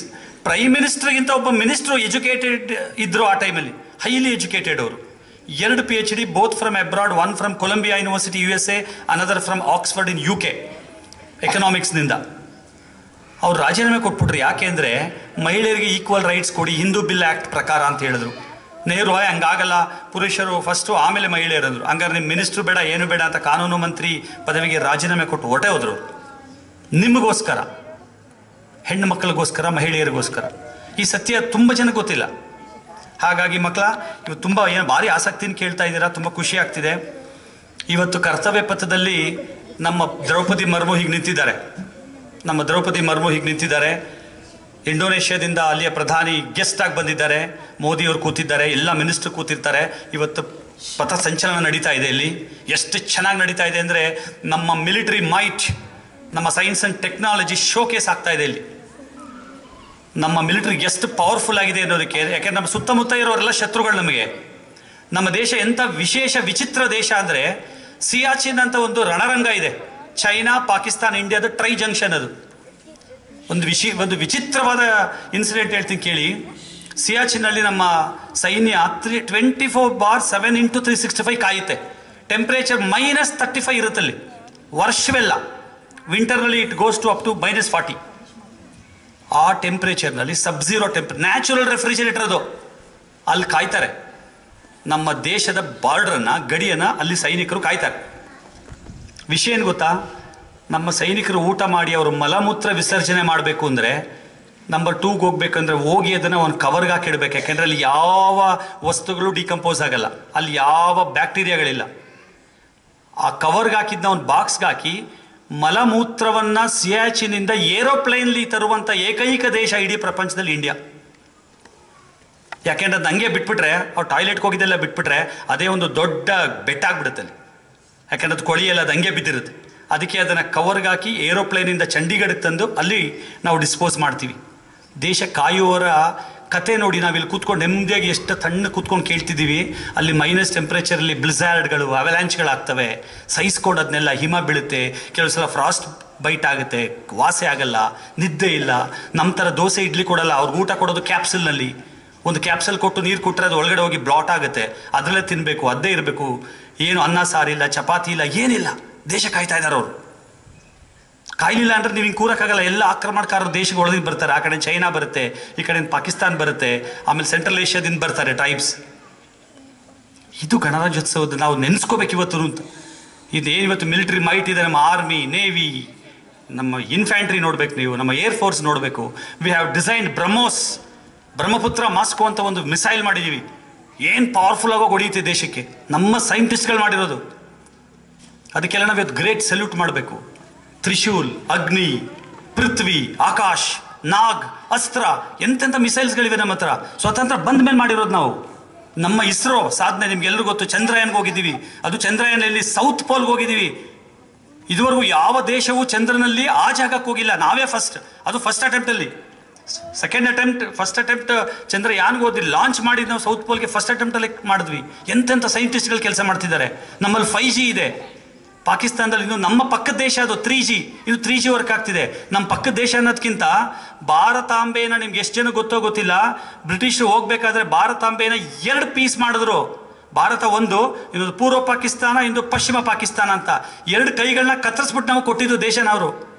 ಪ್ರೈಮ್ ಮಿನಿಸ್ಟರ್ಗಿಂತ ಒಬ್ಬ ಮಿನಿಸ್ಟ್ರು ಎಜುಕೇಟೆಡ್ ಇದ್ರು ಆ ಟೈಮಲ್ಲಿ, ಹೈಲಿ ಎಜುಕೇಟೆಡ್ ಅವರು. 2 PhD, both from abroad, one from Columbia university USA, another from Oxford in UK ಎಕನಾಮಿಕ್ಸ್ನಿಂದ. ಅವ್ರು ರಾಜೀನಾಮೆ ಕೊಟ್ಬಿಟ್ರು. ಯಾಕೆ ಅಂದರೆ ಮಹಿಳೆಯರಿಗೆ ಈಕ್ವಲ್ ರೈಟ್ಸ್ ಕೊಡಿ, ಹಿಂದೂ ಬಿಲ್ ಆ್ಯಕ್ಟ್ ಪ್ರಕಾರ ಅಂತ ಹೇಳಿದ್ರು. ನೆಹರು ಹಂಗಾಗಲ್ಲ, ಪುರುಷರು ಫಸ್ಟು ಆಮೇಲೆ ಮಹಿಳೆಯರಂದ್ರು. ಹಂಗಾರೆ ನಿಮ್ಮ ಮಿನಿಸ್ಟ್ರು ಬೇಡ ಏನು ಬೇಡ ಅಂತ ಕಾನೂನು ಮಂತ್ರಿ ಪದವಿಗೆ ರಾಜೀನಾಮೆ ಕೊಟ್ಟು ಹೊಟ್ಟೆ ಹೋದ್ರು. ನಿಮಗೋಸ್ಕರ, ಹೆಣ್ಣು ಮಕ್ಕಳಿಗೋಸ್ಕರ, ಮಹಿಳೆಯರಿಗೋಸ್ಕರ. ಈ ಸತ್ಯ ತುಂಬ ಜನಕ್ಕೆ ಗೊತ್ತಿಲ್ಲ. ಹಾಗಾಗಿ ಮಕ್ಕಳ, ಇವತ್ತು ತುಂಬ ಏನು ಭಾರಿ ಆಸಕ್ತಿನ ಕೇಳ್ತಾ ಇದ್ದೀರಾ, ತುಂಬ ಖುಷಿ ಆಗ್ತಿದೆ. ಇವತ್ತು ಕರ್ತವ್ಯ ಪಥದಲ್ಲಿ ನಮ್ಮ ದ್ರೌಪದಿ ಮುರ್ಮು ಹೀಗೆ ನಿಂತಿದ್ದಾರೆ. ಇಂಡೋನೇಷ್ಯಾದಿಂದ ಅಲ್ಲಿಯ ಪ್ರಧಾನಿ ಗೆಸ್ಟ್ ಆಗಿ ಬಂದಿದ್ದಾರೆ. ಮೋದಿಯವರು ಕೂತಿದ್ದಾರೆ, ಎಲ್ಲ ಮಿನಿಸ್ಟರ್ ಕೂತಿರ್ತಾರೆ. ಇವತ್ತು ಪಥ ಸಂಚಲನ ನಡೀತಾ ಇದೆ. ಇಲ್ಲಿ ಎಷ್ಟು ಚೆನ್ನಾಗಿ ನಡೀತಾ ಇದೆ ಅಂದರೆ ನಮ್ಮ ಮಿಲಿಟರಿ ಮೈಟ್, ನಮ್ಮ ಸೈನ್ಸ್ ಆ್ಯಂಡ್ ಟೆಕ್ನಾಲಜಿ ಶೋಕೇಸ್ ಆಗ್ತಾ ಇದೆ. ಇಲ್ಲಿ ನಮ್ಮ ಮಿಲಿಟರಿ ಎಷ್ಟು ಪವರ್ಫುಲ್ ಆಗಿದೆ ಅನ್ನೋದಕ್ಕೆ, ಯಾಕೆಂದ್ರೆ ನಮ್ಮ ಸುತ್ತಮುತ್ತ ಇರೋರೆಲ್ಲ ಶತ್ರುಗಳು ನಮಗೆ. ನಮ್ಮ ದೇಶ ಎಂಥ ವಿಚಿತ್ರ ದೇಶ ಅಂದರೆ, ಸಿಯಾಚಿನ್ ಅಂತ ಒಂದು ರಣರಂಗ ಇದೆ. ಚೈನಾ, ಪಾಕಿಸ್ತಾನ, ಇಂಡಿಯಾದ ಟ್ರೈ ಜಂಕ್ಷನ್. ಅದು ಒಂದು ವಿಚಿತ್ರವಾದ ಇನ್ಸಿಡೆಂಟ್ ಹೇಳ್ತೀನಿ ಕೇಳಿ. ಸಿಯಾಚಿನಲ್ಲಿ ನಮ್ಮ ಸೈನ್ಯ 24/7 × 365 ಕಾಯುತ್ತೆ. ಟೆಂಪ್ರೇಚರ್ -35 ಇರುತ್ತಲ್ಲಿ ವರ್ಷವೆಲ್ಲ. ವಿಂಟರ್ನಲ್ಲಿ it goes to up to -40. ಆ ಟೆಂಪ್ರೇಚರ್ನಲ್ಲಿ ಸಬ್ಝೀರೋ ನ್ಯಾಚುರಲ್ ರೆಫ್ರಿಜರೇಟರ್ ಅದು ಅಲ್ಲಿ ಕಾಯ್ತಾರೆ. ನಮ್ಮ ದೇಶದ ಬಾರ್ಡ್ರನ್ನು, ಗಡಿಯನ್ನು ಅಲ್ಲಿ ಸೈನಿಕರು ಕಾಯ್ತಾರೆ. ವಿಷಯ ಏನು ಗೊತ್ತಾ? ನಮ್ಮ ಸೈನಿಕರು ಊಟ ಮಾಡಿ ಅವರು ಮಲಮೂತ್ರ ವಿಸರ್ಜನೆ ಮಾಡಬೇಕು ಅಂದರೆ, ನಂಬರ್ 2ಗೆ ಹೋಗ್ಬೇಕಂದ್ರೆ ಹೋಗಿ ಅದನ್ನು ಒಂದು ಕವರ್ಗೆ ಹಾಕಿಡ್ಬೇಕು. ಯಾಕೆಂದರೆ ಅಲ್ಲಿ ಯಾವ ವಸ್ತುಗಳು ಡಿಕಂಪೋಸ್ ಆಗಲ್ಲ, ಅಲ್ಲಿ ಯಾವ ಬ್ಯಾಕ್ಟೀರಿಯಾಗಳಿಲ್ಲ. ಆ ಕವರ್ಗೆ ಹಾಕಿದ್ನ ಒಂದು ಬಾಕ್ಸ್ಗೆ ಹಾಕಿ ಮಲಮೂತ್ರವನ್ನು ಸಿಯಾಚಿನಿಂದ ಏರೋಪ್ಲೇನ್ಲಿ ತರುವಂಥ ಏಕೈಕ ದೇಶ ಇಡೀ ಪ್ರಪಂಚದಲ್ಲಿ ಇಂಡಿಯಾ. ಯಾಕೆಂದ್ರೆ ಅದು ಹಂಗೆ ಬಿಟ್ಬಿಟ್ರೆ, ಅವ್ರು ಟಾಯ್ಲೆಟ್ಗೆ ಹೋಗಿದ್ದೆಲ್ಲ ಬಿಟ್ಬಿಟ್ರೆ ಅದೇ ಒಂದು ದೊಡ್ಡ ಬೆಟ್ಟ ಆಗ್ಬಿಡುತ್ತೆ ಅಲ್ಲಿ. ಯಾಕೆಂದ್ರೆ ಅದು ಕೊಳಿಯಲ್ಲ, ಅದು ಹಂಗೆ ಬಿದ್ದಿರುತ್ತೆ. ಅದಕ್ಕೆ ಅದನ್ನು ಕವರ್ಗೆ ಹಾಕಿ ಏರೋಪ್ಲೇನಿಂದ ಚಂಡೀಗಢಕ್ಕೆ ತಂದು ಅಲ್ಲಿ ನಾವು ಡಿಸ್ಪೋಸ್ ಮಾಡ್ತೀವಿ. ದೇಶ ಕಾಯುವವರ ಕತೆ ನೋಡಿ ನಾವಿಲ್ಲಿ ಕೂತ್ಕೊಂಡು ನೆಮ್ಮದಿಯಾಗಿ ಎಷ್ಟು ತಣ್ಣ ಕೂತ್ಕೊಂಡು ಕೇಳ್ತಿದ್ದೀವಿ. ಅಲ್ಲಿ ಮೈನಸ್ ಟೆಂಪ್ರೇಚರಲ್ಲಿ ಬ್ಲಿಝಾರ್ಡ್ಗಳು, ಅವಲ್ಯಾಂಚ್ಗಳಾಗ್ತವೆ. ಸಹಿಸ್ಕೊಂಡು ಅದನ್ನೆಲ್ಲ ಹಿಮ ಬೀಳುತ್ತೆ. ಕೆಲವು ಸಲ ಫ್ರಾಸ್ಟ್ ಬೈಟ್ ಆಗುತ್ತೆ, ವಾಸೆ ಆಗಲ್ಲ, ನಿದ್ದೆ ಇಲ್ಲ. ನಮ್ಮ ಥರ ದೋಸೆ ಇಡ್ಲಿ ಕೊಡಲ್ಲ, ಅವ್ರಿಗೆ ಊಟ ಕೊಡೋದು ಕ್ಯಾಪ್ಸಲ್ನಲ್ಲಿ. ಒಂದು ಕ್ಯಾಪ್ಸಲ್ ಕೊಟ್ಟು ನೀರು ಕೊಟ್ಟರೆ ಅದು ಒಳಗಡೆ ಹೋಗಿ ಬ್ಲಾಟ್ ಆಗುತ್ತೆ. ಅದರಲ್ಲೇ ತಿನ್ನಬೇಕು, ಅದೇ ಇರಬೇಕು. ಏನು ಅನ್ನ ಸಾರಿಲ್ಲ, ಚಪಾತಿ ಇಲ್ಲ, ಏನಿಲ್ಲ. ದೇಶ ಕಾಯ್ತಾ ಇದ್ದಾರೆ ಅವರು. ಕಾಯ್ಲಿಲ್ಲ ಅಂದರೆ ನೀವು ಹಿಂಗೆ ಕೂರಕ್ಕಾಗಲ್ಲ. ಎಲ್ಲ ಆಕ್ರಮಣಕಾರರು ದೇಶಕ್ಕೆ ಒಳಗೆ ಬರ್ತಾರೆ. ಆ ಕಡೆ ಚೈನಾ ಬರುತ್ತೆ, ಈ ಕಡೆ ಪಾಕಿಸ್ತಾನ ಬರುತ್ತೆ, ಆಮೇಲೆ ಸೆಂಟ್ರಲ್ ಏಷ್ಯಾದಿಂದ ಬರ್ತಾರೆ ಟ್ರೈಬ್ಸ್. ಇದು ಗಣರಾಜ್ಯೋತ್ಸವದ ನಾವು ನೆನೆಸ್ಕೋಬೇಕು ಇವತ್ತು ಅಂತ. ಇದೇನು ಇವತ್ತು ಮಿಲಿಟರಿ ಮೈಟ್ ಇದೆ. ನಮ್ಮ ಆರ್ಮಿ, ನೇವಿ, ನಮ್ಮ ಇನ್ಫ್ಯಾಂಟ್ರಿ ನೋಡಬೇಕು ನೀವು, ನಮ್ಮ ಏರ್ ಫೋರ್ಸ್ ನೋಡಬೇಕು. We have designed Brahmaputra Moscow ಅಂತ ಒಂದು ಮಿಸೈಲ್ ಮಾಡಿದ್ದೀವಿ. ಏನು ಪವರ್ಫುಲ್ ಆಗೋಗಿ ಹೊಡೆಯುತ್ತೆ ದೇಶಕ್ಕೆ. ನಮ್ಮ ಸೈಂಟಿಸ್ಟ್ಗಳು ಮಾಡಿರೋದು. ಅದಕ್ಕೆಲ್ಲ ನಾವು ಇವತ್ತು ಗ್ರೇಟ್ ಸಲ್ಯೂಟ್ ಮಾಡಬೇಕು. ತ್ರಿಶೂಲ್, ಅಗ್ನಿ, ಪೃಥ್ವಿ, ಆಕಾಶ್, ನಾಗ್, ಅಸ್ತ್ರ, ಎಂತೆಂಥ ಮಿಸೈಲ್ಸ್ಗಳಿವೆ ನಮ್ಮ ಹತ್ರ. ಸ್ವತಂತ್ರ ಬಂದ ಮೇಲೆ ಮಾಡಿರೋದು ನಾವು. ನಮ್ಮ ಇಸ್ರೋ ಸಾಧನೆ ನಿಮ್ಗೆಲ್ಲರೂ ಗೊತ್ತು. ಚಂದ್ರಯಾನ್ಗೆ ಹೋಗಿದ್ದೀವಿ. ಅದು ಚಂದ್ರಯಾನಲ್ಲಿ ಸೌತ್ ಪೋಲ್ಗೆ ಹೋಗಿದ್ದೀವಿ. ಇದುವರೆಗೂ ಯಾವ ದೇಶವೂ ಚಂದ್ರನಲ್ಲಿ ಆ ಜಾಗಕ್ಕೆ ಹೋಗಿಲ್ಲ. ನಾವೇ ಫಸ್ಟ್. ಅದು ಫಸ್ಟ್ ಅಟೆಂಪ್ಟಲ್ಲಿ. ಫಸ್ಟ್ ಅಟೆಂಪ್ಟ್ ಚಂದ್ರಯಾನ್ಗೆ ಹೋದ್ವಿ. ಲಾಂಚ್ ಮಾಡಿದ್ದು ನಾವು ಸೌತ್ ಪೋಲ್ಗೆ ಫಸ್ಟ್ ಅಟೆಂಪ್ಟಲ್ಲಿ ಮಾಡಿದ್ವಿ. ಎಂತೆಂಥ ಸೈಂಟಿಸ್ಟ್ಗಳು ಕೆಲಸ ಮಾಡ್ತಿದ್ದಾರೆ. ನಮ್ಮಲ್ಲಿ 5G ಇದೆ. ಪಾಕಿಸ್ತಾನದಲ್ಲಿ ಇನ್ನು ನಮ್ಮ ಪಕ್ಕದ ದೇಶ ಅದು 3G. ಇದು 3G ವರ್ಕ್ ಆಗ್ತಿದೆ. ನಮ್ಮ ಪಕ್ಕದ ದೇಶ ಅನ್ನೋದಕ್ಕಿಂತ ಭಾರತಾಂಬೆನ ನಿಮ್ಗೆ ಎಷ್ಟು ಜನ ಗೊತ್ತಿಲ್ಲ. ಬ್ರಿಟಿಷರು ಹೋಗ್ಬೇಕಾದ್ರೆ ಭಾರತಾಂಬೆನ 2 ಪೀಸ್ ಮಾಡಿದ್ರು. ಭಾರತ ಒಂದು, ಇನ್ನೊಂದು ಪೂರ್ವ ಪಾಕಿಸ್ತಾನ, ಇನ್ನೊಂದು ಪಶ್ಚಿಮ ಪಾಕಿಸ್ತಾನ ಅಂತ 2 ಕೈಗಳನ್ನ ಕತ್ತರಿಸ್ಬಿಟ್ಟು ನಾವು ಕೊಟ್ಟಿದ್ದು ದೇಶನವರು.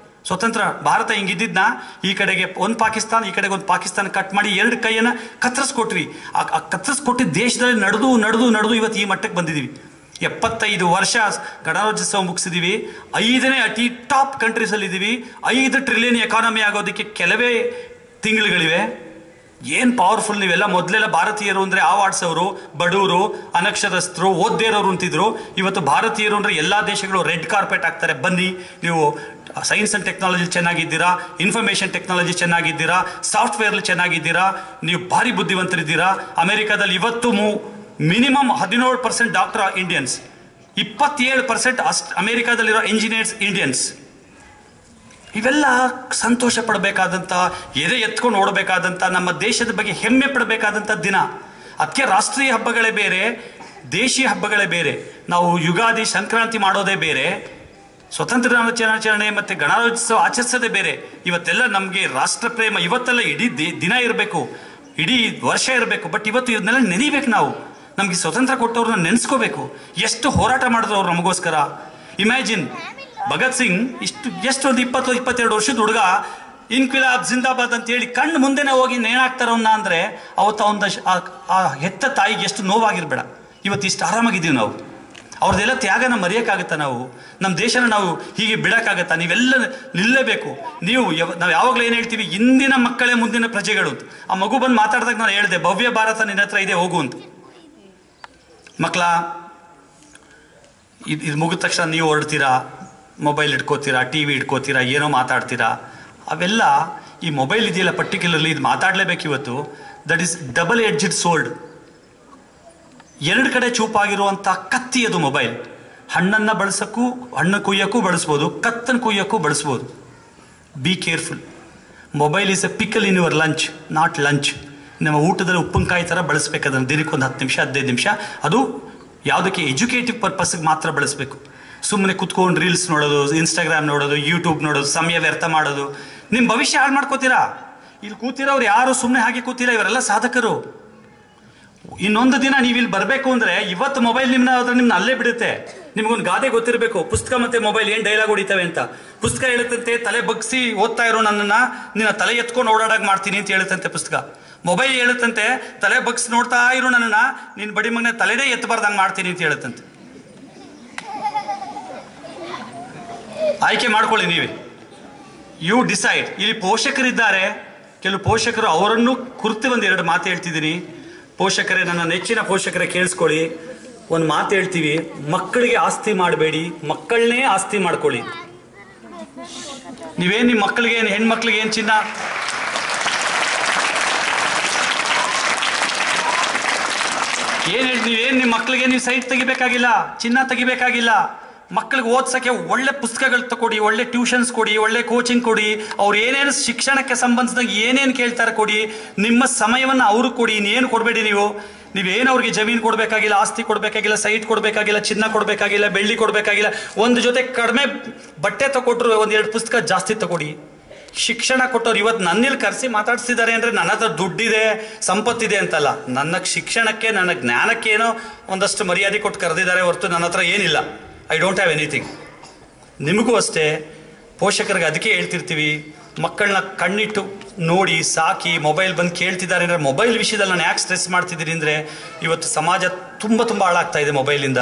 ಸ್ವತಂತ್ರ ಭಾರತ ಹಿಂಗಿದ್ದಿದ್ನ ಈ ಕಡೆಗೆ ಒಂದು ಪಾಕಿಸ್ತಾನ, ಈ ಕಡೆಗೆ ಒಂದು ಪಾಕಿಸ್ತಾನ ಕಟ್ ಮಾಡಿ 2 ಕೈಯನ್ನು ಕತ್ತರಿಸ್ಕೊಟ್ವಿ. ಆ ಕತ್ತರಿಸ್ಕೊಟ್ಟಿದ್ದ ದೇಶದಲ್ಲಿ ನಡೆದು ಇವತ್ತು ಈ ಮಟ್ಟಕ್ಕೆ ಬಂದಿದ್ದೀವಿ. 75 ವರ್ಷ ಗಣರಾಜ್ಯೋತ್ಸವ ಮುಗಿಸಿದ್ದೀವಿ. 5ನೇ ಅತಿ ಟಾಪ್ ಕಂಟ್ರೀಸಲ್ಲಿದ್ದೀವಿ. 5 ಟ್ರಿಲಿಯನ್ ಎಕಾನಮಿ ಆಗೋದಕ್ಕೆ ಕೆಲವೇ ತಿಂಗಳುಗಳಿವೆ. ಏನು ಪವರ್ಫುಲ್. ನೀವೆಲ್ಲ ಮೊದಲೆಲ್ಲ ಭಾರತೀಯರು ಅಂದರೆ ಆವಾಡ್ಸೋರು, ಬಡವರು, ಅನಕ್ಷರಸ್ಥರು, ಓದ್ದೇ ಇರೋರು ಅಂತಿದ್ರು. ಇವತ್ತು ಭಾರತೀಯರು ಅಂದರೆ ಎಲ್ಲ ದೇಶಗಳು ರೆಡ್ ಕಾರ್ಪೆಟ್ ಆಗ್ತಾರೆ. ಬನ್ನಿ, ನೀವು ಸೈನ್ಸ್ ಆ್ಯಂಡ್ ಟೆಕ್ನಾಲಜಿ ಚೆನ್ನಾಗಿದ್ದೀರಾ, ಇನ್ಫಾರ್ಮೇಷನ್ ಟೆಕ್ನಾಲಜಿ ಚೆನ್ನಾಗಿದ್ದೀರಾ, ಸಾಫ್ಟ್ವೇರ್ಲಿ ಚೆನ್ನಾಗಿದ್ದೀರಾ, ನೀವು ಭಾರಿ ಬುದ್ಧಿವಂತರಿದ್ದೀರಾ. ಅಮೆರಿಕಾದಲ್ಲಿ ಇವತ್ತು ಮಿನಿಮಮ್ 17% ಡಾಕ್ಟರ್ ಇಂಡಿಯನ್ಸ್, 27% ಅಮೆರಿಕಾದಲ್ಲಿರೋ ಇಂಜಿನಿಯರ್ಸ್ ಇಂಡಿಯನ್ಸ್. ಇವೆಲ್ಲ ಸಂತೋಷ ಪಡಬೇಕಾದಂಥ, ಎದೆ ಎತ್ಕೊಂಡು ಓಡಬೇಕಾದಂಥ, ನಮ್ಮ ದೇಶದ ಬಗ್ಗೆ ಹೆಮ್ಮೆ ಪಡಬೇಕಾದಂಥ ದಿನ. ಅದಕ್ಕೆ ರಾಷ್ಟ್ರೀಯ ಹಬ್ಬಗಳೇ ಬೇರೆ, ದೇಶೀಯ ಹಬ್ಬಗಳೇ ಬೇರೆ. ನಾವು ಯುಗಾದಿ, ಸಂಕ್ರಾಂತಿ ಮಾಡೋದೇ ಬೇರೆ, ಸ್ವತಂತ್ರ ದಿನಾಚರಣೆ ಮತ್ತು ಗಣರಾಜ್ಯೋತ್ಸವ ಆಚರಿಸೋದೇ ಬೇರೆ. ಇವತ್ತೆಲ್ಲ ನಮಗೆ ರಾಷ್ಟ್ರ ಪ್ರೇಮ, ಇವತ್ತೆಲ್ಲ ಇಡೀ ದಿನ ಇರಬೇಕು, ಇಡೀ ವರ್ಷ ಇರಬೇಕು. ಬಟ್ ಇವತ್ತು ಇದನ್ನೆಲ್ಲ ನೆನೀಬೇಕು. ನಾವು ನಮಗೆ ಸ್ವತಂತ್ರ ಕೊಟ್ಟವ್ರನ್ನ ನೆನೆಸ್ಕೋಬೇಕು. ಎಷ್ಟು ಹೋರಾಟ ಮಾಡಿದ್ರು ಅವ್ರು ನಮಗೋಸ್ಕರ. ಇಮ್ಯಾಜಿನ್ ಭಗತ್ ಸಿಂಗ್ ಎಷ್ಟು ಒಂದು 22 ವರ್ಷದ ಹುಡುಗ ಇನ್ಕ್ವಿಲಾಬ್ ಜಿಂದಾಬಾದ್ ಅಂತೇಳಿ ಕಣ್ಣು ಮುಂದೆನೇ ಹೋಗಿ ನೇಣಾಕ್ತಾರವನ್ನ ಅಂದರೆ ಅವತ್ತು ಅವನ ಆ ಹೆತ್ತ ತಾಯಿಗೆ ಎಷ್ಟು ನೋವಾಗಿರ್ಬೇಡ. ಇವತ್ತು ಇಷ್ಟು ಆರಾಮಾಗಿದ್ದೀವಿ ನಾವು. ಅವ್ರದ್ದೆಲ್ಲ ತ್ಯಾಗನ ಮರೆಯೋಕ್ಕಾಗತ್ತಾ? ನಾವು ನಮ್ಮ ದೇಶನ ನಾವು ಹೀಗೆ ಬಿಡೋಕ್ಕಾಗತ್ತಾ? ನೀವೆಲ್ಲ ನಿಲ್ಲಬೇಕು. ನಾವು ಯಾವಾಗಲೂ ಏನು ಹೇಳ್ತೀವಿ, ಇಂದಿನ ಮಕ್ಕಳೇ ಮುಂದಿನ ಪ್ರಜೆಗಳು ಅಂತ. ಆ ಮಗು ಬಂದು ಮಾತಾಡಿದಾಗ ನಾನು ಹೇಳಿದೆ, ಭವ್ಯ ಭಾರತ ನಿನ್ನ ಹತ್ರ ಇದೆ, ಹೋಗು ಅಂತ. ಮಕ್ಕಳ ಇದು ಮುಗಿದ ತಕ್ಷಣ ನೀವು ಹೊರಡ್ತೀರಾ, ಮೊಬೈಲ್ ಇಟ್ಕೋತೀರಾ, ಟಿ ವಿ ಇಟ್ಕೋತೀರಾ, ಏನೋ ಮಾತಾಡ್ತೀರಾ. ಅವೆಲ್ಲ ಈ ಮೊಬೈಲ್ ಇದೆಯಲ್ಲ, ಪರ್ಟಿಕ್ಯುಲರ್ಲಿ ಇದು ಮಾತಾಡಲೇಬೇಕು ಇವತ್ತು. That is double edged sold. ಎರಡು ಕಡೆ ಚೂಪಾಗಿರುವಂಥ ಕತ್ತಿ ಅದು ಮೊಬೈಲ್. ಹಣ್ಣನ್ನು ಬಳಸೋಕ್ಕೂ, ಹಣ್ಣು ಕುಯ್ಯೋಕ್ಕೂ ಬಳಸ್ಬೋದು, ಕತ್ತನ್ನು ಕುಯ್ಯೋಕ್ಕೂ ಬಳಸ್ಬೋದು. Be careful. Mobile is A pickle in your lunch, not lunch. ನಮ್ಮ ಊಟದಲ್ಲಿ ಉಪ್ಪಿನಕಾಯಿ ಥರ ಬಳಸ್ಬೇಕು ಅದನ್ನು. ದಿನಕ್ಕೊಂದು 10 ನಿಮಿಷ 15 ನಿಮಿಷ. ಅದು ಯಾವುದಕ್ಕೆ? ಎಜುಕೇಟಿವ್ ಪರ್ಪಸ್ಗೆ ಮಾತ್ರ ಬಳಸಬೇಕು. ಸುಮ್ಮನೆ ಕುತ್ಕೊಂಡು ರೀಲ್ಸ್ ನೋಡೋದು, ಇನ್ಸ್ಟಾಗ್ರಾಮ್ ನೋಡೋದು, ಯೂಟ್ಯೂಬ್ ನೋಡೋದು, ಸಮಯ ವ್ಯರ್ಥ ಮಾಡೋದು. ನಿಮ್ಮ ಭವಿಷ್ಯ ಹಾಳು ಮಾಡ್ಕೋತೀರಾ. ಇಲ್ಲಿ ಕೂತಿರೋರು ಯಾರು ಸುಮ್ಮನೆ ಹಾಗೆ ಕೂತಿಲ್ಲ, ಇವರೆಲ್ಲ ಸಾಧಕರು. ಇನ್ನೊಂದು ದಿನ ನೀವು ಇಲ್ಲಿ ಬರಬೇಕು ಅಂದರೆ ಇವತ್ತು ಮೊಬೈಲ್ ನಿಮ್ಮನ್ನ ಅಲ್ಲೇ ಬಿಡುತ್ತೆ. ನಿಮ್ಗೊಂದು ಗಾದೆ ಗೊತ್ತಿರಬೇಕು, ಪುಸ್ತಕ ಮತ್ತು ಮೊಬೈಲ್ ಏನು ಡೈಲಾಗ್ ಹೊಡಿತವೆ ಅಂತ. ಪುಸ್ತಕ ಹೇಳುತ್ತಂತೆ, ತಲೆ ಬಗ್ಸಿ ಓದ್ತಾ ಇರೋ ನನ್ನನ್ನು ನಿನ್ನ ತಲೆ ಎತ್ಕೊಂಡು ಓಡಾಡಾಗ ಮಾಡ್ತೀನಿ ಅಂತ ಹೇಳುತ್ತಂತೆ ಪುಸ್ತಕ. ಮೊಬೈಲ್ ಹೇಳುತ್ತಂತೆ, ತಲೆ ಬಗ್ಸಿ ನೋಡ್ತಾ ಇರೋ ನನ್ನನ್ನು ನಿನ್ನ ಬಡಿ ಮಗನ ತಲೆನೇ ಎತ್ತಬಾರ್ದಂಗೆ ಮಾಡ್ತೀನಿ ಅಂತ ಹೇಳುತ್ತಂತೆ. ಆಯ್ಕೆ ಮಾಡ್ಕೊಳ್ಳಿ ನೀವೇ. You decide. ಇಲ್ಲಿ ಪೋಷಕರಿದ್ದಾರೆ, ಕೆಲವು ಪೋಷಕರು, ಅವರನ್ನು ಕುರಿತು ಒಂದು 2 ಮಾತು ಹೇಳ್ತಿದ್ದೀನಿ. ಪೋಷಕರೇ, ನನ್ನ ನೆಚ್ಚಿನ ಪೋಷಕರೇ ಕೇಳಿಸ್ಕೊಳ್ಳಿ. ಒಂದು ಮಾತು ಹೇಳ್ತೀವಿ, ಮಕ್ಕಳಿಗೆ ಆಸ್ತಿ ಮಾಡಬೇಡಿ, ಮಕ್ಕಳನ್ನೇ ಆಸ್ತಿ ಮಾಡ್ಕೊಳ್ಳಿ. ನೀವೇನು ನಿಮ್ಮ ಮಕ್ಕಳಿಗೆ ಏನು, ಹೆಣ್ಮಕ್ಳಿಗೆ ಏನು ಚಿನ್ನ, ನೀವೇನು ನಿಮ್ಮ ಮಕ್ಕಳಿಗೆ ನೀವು ಸೈಟ್ ತೆಗಿಬೇಕಾಗಿಲ್ಲ, ಚಿನ್ನ ತೆಗಿಬೇಕಾಗಿಲ್ಲ. ಮಕ್ಕಳಿಗೆ ಓದ್ಸೋಕ್ಕೆ ಒಳ್ಳೆ ಪುಸ್ತಕಗಳು ತಗೊಡಿ, ಒಳ್ಳೆ ಟ್ಯೂಷನ್ಸ್ ಕೊಡಿ, ಒಳ್ಳೆ ಕೋಚಿಂಗ್ ಕೊಡಿ. ಅವ್ರು ಏನೇನು ಶಿಕ್ಷಣಕ್ಕೆ ಸಂಬಂಧಿಸಿದಾಗ ಏನೇನು ಕೇಳ್ತಾರೆ ಕೊಡಿ. ನಿಮ್ಮ ಸಮಯವನ್ನು ಅವ್ರಿಗೆ ಕೊಡಿ, ಇನ್ನೇನು ಕೊಡಬೇಡಿ. ನೀವೇನು ಅವ್ರಿಗೆ ಜಮೀನು ಕೊಡಬೇಕಾಗಿಲ್ಲ, ಆಸ್ತಿ ಕೊಡಬೇಕಾಗಿಲ್ಲ, ಸೈಟ್ ಕೊಡಬೇಕಾಗಿಲ್ಲ, ಚಿನ್ನ ಕೊಡಬೇಕಾಗಿಲ್ಲ, ಬೆಳ್ಳಿ ಕೊಡಬೇಕಾಗಿಲ್ಲ. ಒಂದು ಜೊತೆ ಕಡಿಮೆ ಬಟ್ಟೆ ತಗೊಟ್ರು 1-2 ಪುಸ್ತಕ ಜಾಸ್ತಿ ತಗೊಡಿ. ಶಿಕ್ಷಣ ಕೊಟ್ಟವ್ರು ಇವತ್ತು ನನ್ನಿಲ್ಲಿ ಕರೆಸಿ ಮಾತಾಡ್ಸಿದ್ದಾರೆ ಅಂದರೆ ನನ್ನ ಹತ್ರ ದುಡ್ಡಿದೆ, ಸಂಪತ್ತಿದೆ ಅಂತಲ್ಲ. ನನ್ನ ಶಿಕ್ಷಣಕ್ಕೆ, ನನ್ನ ಜ್ಞಾನಕ್ಕೇನೋ ಒಂದಷ್ಟು ಮರ್ಯಾದೆ ಕೊಟ್ಟು ಕರೆದಿದ್ದಾರೆ ಹೊರತು ನನ್ನ ಹತ್ರ ಏನಿಲ್ಲ. I don't have anything. ನಿಮಗೂ ಅಷ್ಟೇ, ಪೋಷಕರಿಗೆ ಅದಕ್ಕೆ ಹೇಳ್ತಿರ್ತೀವಿ, ಮಕ್ಕಳನ್ನ ಕಣ್ಣಿಟ್ಟು ನೋಡಿ ಸಾಕಿ. ಮೊಬೈಲ್ ಬಂದು ಕೇಳ್ತಿದ್ದಾರೆ ಅಂದರೆ, ಮೊಬೈಲ್ ವಿಷಯದಲ್ಲಿ ನಾನು ಯಾಕೆ ಸ್ಟ್ರೆಸ್ ಮಾಡ್ತಿದ್ದೀನಿ ಅಂದರೆ, ಇವತ್ತು ಸಮಾಜ ತುಂಬ ಹಾಳಾಗ್ತಾ ಇದೆ ಮೊಬೈಲಿಂದ.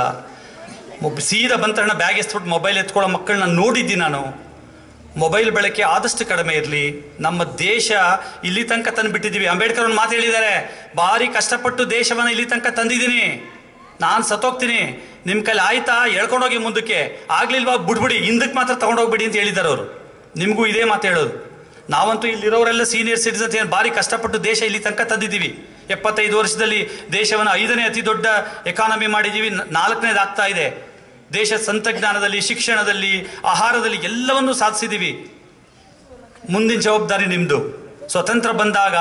ಸೀದಾ ಬಂದ ತಕ್ಷಣ ಬ್ಯಾಗ್ ಎತ್ಬಿಟ್ಟು ಮೊಬೈಲ್ ಎತ್ಕೊಳ್ಳೋ ಮಕ್ಕಳನ್ನ ನೋಡಿದ್ದೀನಿ ನಾನು. ಮೊಬೈಲ್ ಬಳಕೆ ಆದಷ್ಟು ಕಡಿಮೆ ಇರಲಿ. ನಮ್ಮ ದೇಶ ಇಲ್ಲಿ ತನಕ ತಂದುಬಿಟ್ಟಿದ್ದೀವಿ. ಅಂಬೇಡ್ಕರ್ ಒಂದು ಮಾತು ಹೇಳಿದ್ದಾರೆ, ಭಾರಿ ಕಷ್ಟಪಟ್ಟು ದೇಶವನ್ನು ಇಲ್ಲಿ ತನಕ ತಂದಿದ್ದೀನಿ, ನಾನು ಸತ್ತೋಗ್ತೀನಿ, ನಿಮ್ಮ ಕೈಲಿ ಆಯ್ತಾ ಹೇಳ್ಕೊಂಡೋಗಿ ಮುಂದಕ್ಕೆ, ಆಗ್ಲಿಲ್ವಾ ಬಿಡ್ಬಿಡಿ, ಹಿಂದಕ್ಕೆ ಮಾತ್ರ ತೊಗೊಂಡೋಗ್ಬಿಡಿ ಅಂತ ಹೇಳಿದ್ದಾರೆ ಅವರು. ನಿಮಗೂ ಇದೇ ಮಾತು ಹೇಳೋದು. ನಾವಂತೂ ಇಲ್ಲಿರೋರೆಲ್ಲ ಸೀನಿಯರ್ ಸಿಟಿಸನ್ಸ್ ಏನು ಭಾರಿ ಕಷ್ಟಪಟ್ಟು ದೇಶ ಇಲ್ಲಿ ತನಕ ತಂದಿದ್ದೀವಿ. 75 ವರ್ಷದಲ್ಲಿ ದೇಶವನ್ನು 5ನೇ ಅತಿ ದೊಡ್ಡ ಎಕಾನಮಿ ಮಾಡಿದ್ದೀವಿ, 4ನೇದು ಆಗ್ತಾ ಇದೆ. ದೇಶ ತಂತ್ರಜ್ಞಾನದಲ್ಲಿ, ಶಿಕ್ಷಣದಲ್ಲಿ, ಆಹಾರದಲ್ಲಿ ಎಲ್ಲವನ್ನೂ ಸಾಧಿಸಿದ್ದೀವಿ. ಮುಂದಿನ ಜವಾಬ್ದಾರಿ ನಿಮ್ಮದು. ಸ್ವತಂತ್ರ ಬಂದಾಗ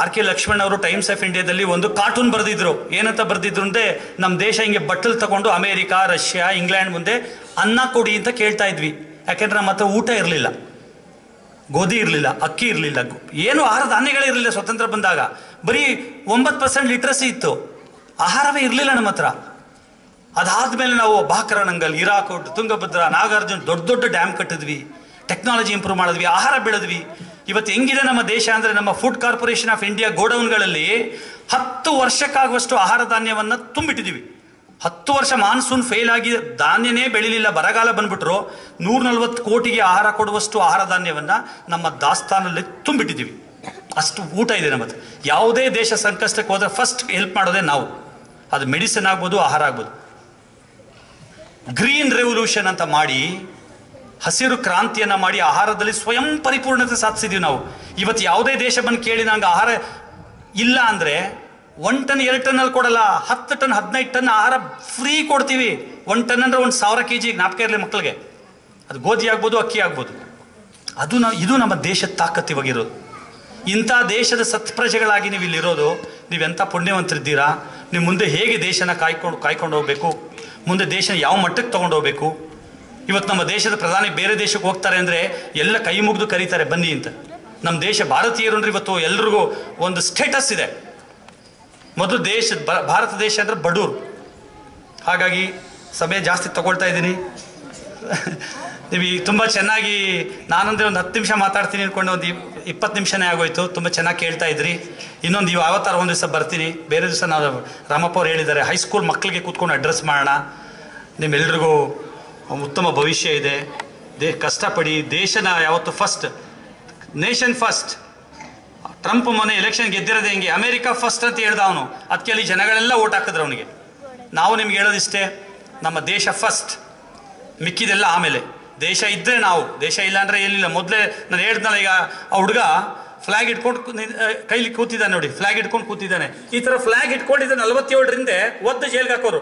R.K. ಲಕ್ಷ್ಮಣ್ ಅವರು ಟೈಮ್ಸ್ ಆಫ್ ಇಂಡಿಯಾದಲ್ಲಿ ಒಂದು ಕಾರ್ಟೂನ್ ಬರೆದಿದ್ರು. ಏನಂತ ಬರೆದಿದ್ರು ಅಂದರೆ, ನಮ್ಮ ದೇಶ ಹಿಂಗೆ ಬಟ್ಟಲು ತಗೊಂಡು ಅಮೇರಿಕಾ, ರಷ್ಯಾ, ಇಂಗ್ಲೆಂಡ್ ಮುಂದೆ ಅನ್ನ ಕೊಡಿ ಅಂತ ಕೇಳ್ತಾ ಇದ್ವಿ. ಯಾಕೆಂದ್ರೆ ನಮ್ಮ ಹತ್ರ ಊಟ ಇರಲಿಲ್ಲ, ಗೋಧಿ ಇರಲಿಲ್ಲ, ಅಕ್ಕಿ ಇರಲಿಲ್ಲ, ಏನು ಆಹಾರ ಧಾನ್ಯಗಳೇ ಇರಲಿಲ್ಲ. ಸ್ವತಂತ್ರ ಬಂದಾಗ ಬರೀ 9% ಲಿಟ್ರಸಿ ಇತ್ತು, ಆಹಾರವೇ ಇರಲಿಲ್ಲ ನಮ್ಮ ಹತ್ರ. ಅದಾದಮೇಲೆ ನಾವು ಬಾಕ್ರಾನಂಗಲ್, ಹಿರಾಕುಡ್, ತುಂಗಭದ್ರಾ, ನಾಗಾರ್ಜುನ ದೊಡ್ಡ ಡ್ಯಾಮ್ ಕಟ್ಟಿದ್ವಿ, ಟೆಕ್ನಾಲಜಿ ಇಂಪ್ರೂವ್ ಮಾಡಿದ್ವಿ, ಆಹಾರ ಬೆಳೆದ್ವಿ. ಇವತ್ತು ಹೆಂಗಿದೆ ನಮ್ಮ ದೇಶ ಅಂದರೆ, ನಮ್ಮ ಫುಡ್ ಕಾರ್ಪೊರೇಷನ್ ಆಫ್ ಇಂಡಿಯಾ ಗೋಡೌನ್ಗಳಲ್ಲಿ 10 ವರ್ಷಕ್ಕಾಗುವಷ್ಟು ಆಹಾರ ಧಾನ್ಯವನ್ನು ತುಂಬಿಟ್ಟಿದ್ದೀವಿ. 10 ವರ್ಷ ಮಾನ್ಸೂನ್ ಫೇಲ್ ಆಗಿ ಧಾನ್ಯನೇ ಬೆಳಿಲಿಲ್ಲ, ಬರಗಾಲ ಬಂದ್ಬಿಟ್ರು. 140 ಕೋಟಿಗೆ ಆಹಾರ ಕೊಡುವಷ್ಟು ಆಹಾರ ಧಾನ್ಯವನ್ನು ನಮ್ಮ ದಾಸ್ತಾನಲ್ಲಿ ತುಂಬಿಟ್ಟಿದ್ದೀವಿ. ಅಷ್ಟು ಊಟ ಇದೆ ನಮ್ಮ ಹತ್ರ. ಯಾವುದೇ ದೇಶ ಸಂಕಷ್ಟಕ್ಕೆ ಹೋದರೆ ಫಸ್ಟ್ ಹೆಲ್ಪ್ ಮಾಡೋದೇ ನಾವು. ಅದು ಮೆಡಿಸಿನ್ ಆಗ್ಬೋದು, ಆಹಾರ ಆಗ್ಬೋದು. ಗ್ರೀನ್ ರೆವಲ್ಯೂಷನ್ ಅಂತ ಮಾಡಿ, ಹಸಿರು ಕ್ರಾಂತಿಯನ್ನು ಮಾಡಿ ಆಹಾರದಲ್ಲಿ ಸ್ವಯಂ ಪರಿಪೂರ್ಣತೆ ಸಾಧಿಸಿದ್ದೀವಿ ನಾವು. ಇವತ್ತು ಯಾವುದೇ ದೇಶ ಬಂದು ಕೇಳಿ ನಂಗೆ ಆಹಾರ ಇಲ್ಲ ಅಂದರೆ 1 ಟನ್ 2 ಟನ್ನಲ್ಲಿ ಕೊಡಲ್ಲ, 10 ಟನ್ 15 ಟನ್ ಆಹಾರ ಫ್ರೀ ಕೊಡ್ತೀವಿ. 1 ಟನ್ ಅಂದರೆ 1000 kg, ಜ್ಞಾಪಕ ಇರಲಿ ಮಕ್ಕಳಿಗೆ. ಅದು ಗೋಧಿ ಆಗ್ಬೋದು, ಅಕ್ಕಿ ಆಗ್ಬೋದು. ಇದು ನಮ್ಮ ದೇಶದ ತಾಕತ್ತಿವಾಗಿರೋದು. ಇಂಥ ದೇಶದ ಸತ್ಪ್ರಜೆಗಳಾಗಿ ನೀವು ಇಲ್ಲಿರೋದು, ನೀವೆಂಥ ಪುಣ್ಯವಂತರಿದ್ದೀರಾ. ನೀವು ಮುಂದೆ ಹೇಗೆ ದೇಶನ ಕಾಯ್ಕೊಂಡು ಹೋಗಬೇಕು, ಮುಂದೆ ದೇಶನ ಯಾವ ಮಟ್ಟಕ್ಕೆ ತೊಗೊಂಡು ಹೋಗಬೇಕು, ಇವತ್ತು ನಮ್ಮ ದೇಶದ ಪ್ರಧಾನಿ ಬೇರೆ ದೇಶಕ್ಕೆ ಹೋಗ್ತಾರೆ ಅಂದರೆ ಎಲ್ಲ ಕೈ ಮುಗಿದು ಕರೀತಾರೆ ಬನ್ನಿ ಅಂತ. ನಮ್ಮ ದೇಶ ಭಾರತೀಯರು ಅಂದ್ರೆ ಇವತ್ತು ಎಲ್ರಿಗೂ ಒಂದು ಸ್ಟೇಟಸ್ ಇದೆ. ಮೊದಲು ಭಾರತ ದೇಶ ಅಂದರೆ ಬಡೂರು. ಹಾಗಾಗಿ ಸಮಯ ಜಾಸ್ತಿ ತಗೊಳ್ತಾ ಇದ್ದೀನಿ. ನೀವು ತುಂಬ ಚೆನ್ನಾಗಿ, ನಾನಂದರೆ ಒಂದು 10 ನಿಮಿಷ ಮಾತಾಡ್ತೀನಿ ಅಂದ್ಕೊಂಡು ಒಂದು 20 ನಿಮಿಷನೇ ಆಗೋಯ್ತು. ತುಂಬ ಚೆನ್ನಾಗಿ ಕೇಳ್ತಾ ಇದ್ರಿ. ಇನ್ನೊಂದು ಯಾವತ್ತಾರ ಒಂದು ದಿವಸ ಬರ್ತೀನಿ. ಬೇರೆ ದಿವಸ ನಾವು ರಾಮಪ್ಪ ಅವ್ರು ಹೇಳಿದ್ದಾರೆ ಹೈಸ್ಕೂಲ್ ಮಕ್ಕಳಿಗೆ ಕೂತ್ಕೊಂಡು ಅಡ್ರೆಸ್ ಮಾಡೋಣ. ನಿಮ್ಮೆಲ್ರಿಗೂ ಉತ್ತಮ ಭವಿಷ್ಯ ಇದೆ. ಕಷ್ಟಪಡಿ. ದೇಶನ ಯಾವತ್ತು ಫಸ್ಟ್, ನೇಷನ್ ಫಸ್ಟ್. ಟ್ರಂಪ್ ಮೊನ್ನೆ ಎಲೆಕ್ಷನ್ ಗೆದ್ದಿರೋದು ಹೆಂಗೆ, ಅಮೇರಿಕಾ ಫಸ್ಟ್ ಅಂತ ಹೇಳ್ದ ಅವನು. ಅದಕ್ಕೆ ಅಲ್ಲಿ ಜನಗಳೆಲ್ಲ ಓಟ್ ಹಾಕಿದ್ರು ಅವನಿಗೆ. ನಾವು ನಿಮ್ಗೆ ಹೇಳೋದಿಷ್ಟೇ, ನಮ್ಮ ದೇಶ ಫಸ್ಟ್, ಮಿಕ್ಕಿದೆಲ್ಲ ಆಮೇಲೆ. ದೇಶ ಇದ್ದರೆ ನಾವು, ದೇಶ ಇಲ್ಲ ಅಂದರೆ ಏನಿಲ್ಲ. ಮೊದಲೇ ನಾನು ಹೇಳ್ದಲ್ಲ, ಈಗ ಆ ಹುಡುಗ ಫ್ಲಾಗ್ ಇಟ್ಕೊಂಡು ಕೈಲಿ ಕೂತಿದ್ದಾನೆ ನೋಡಿ, ಫ್ಲಾಗ್ ಇಟ್ಕೊಂಡು ಕೂತಿದ್ದಾನೆ. ಈ ಥರ ಫ್ಲಾಗ್ ಇಟ್ಕೊಂಡಿದ್ದ 47ರಿಂದ ಒದ್ದು ಜೈಲ್ಗೆ ಹಾಕೋರು.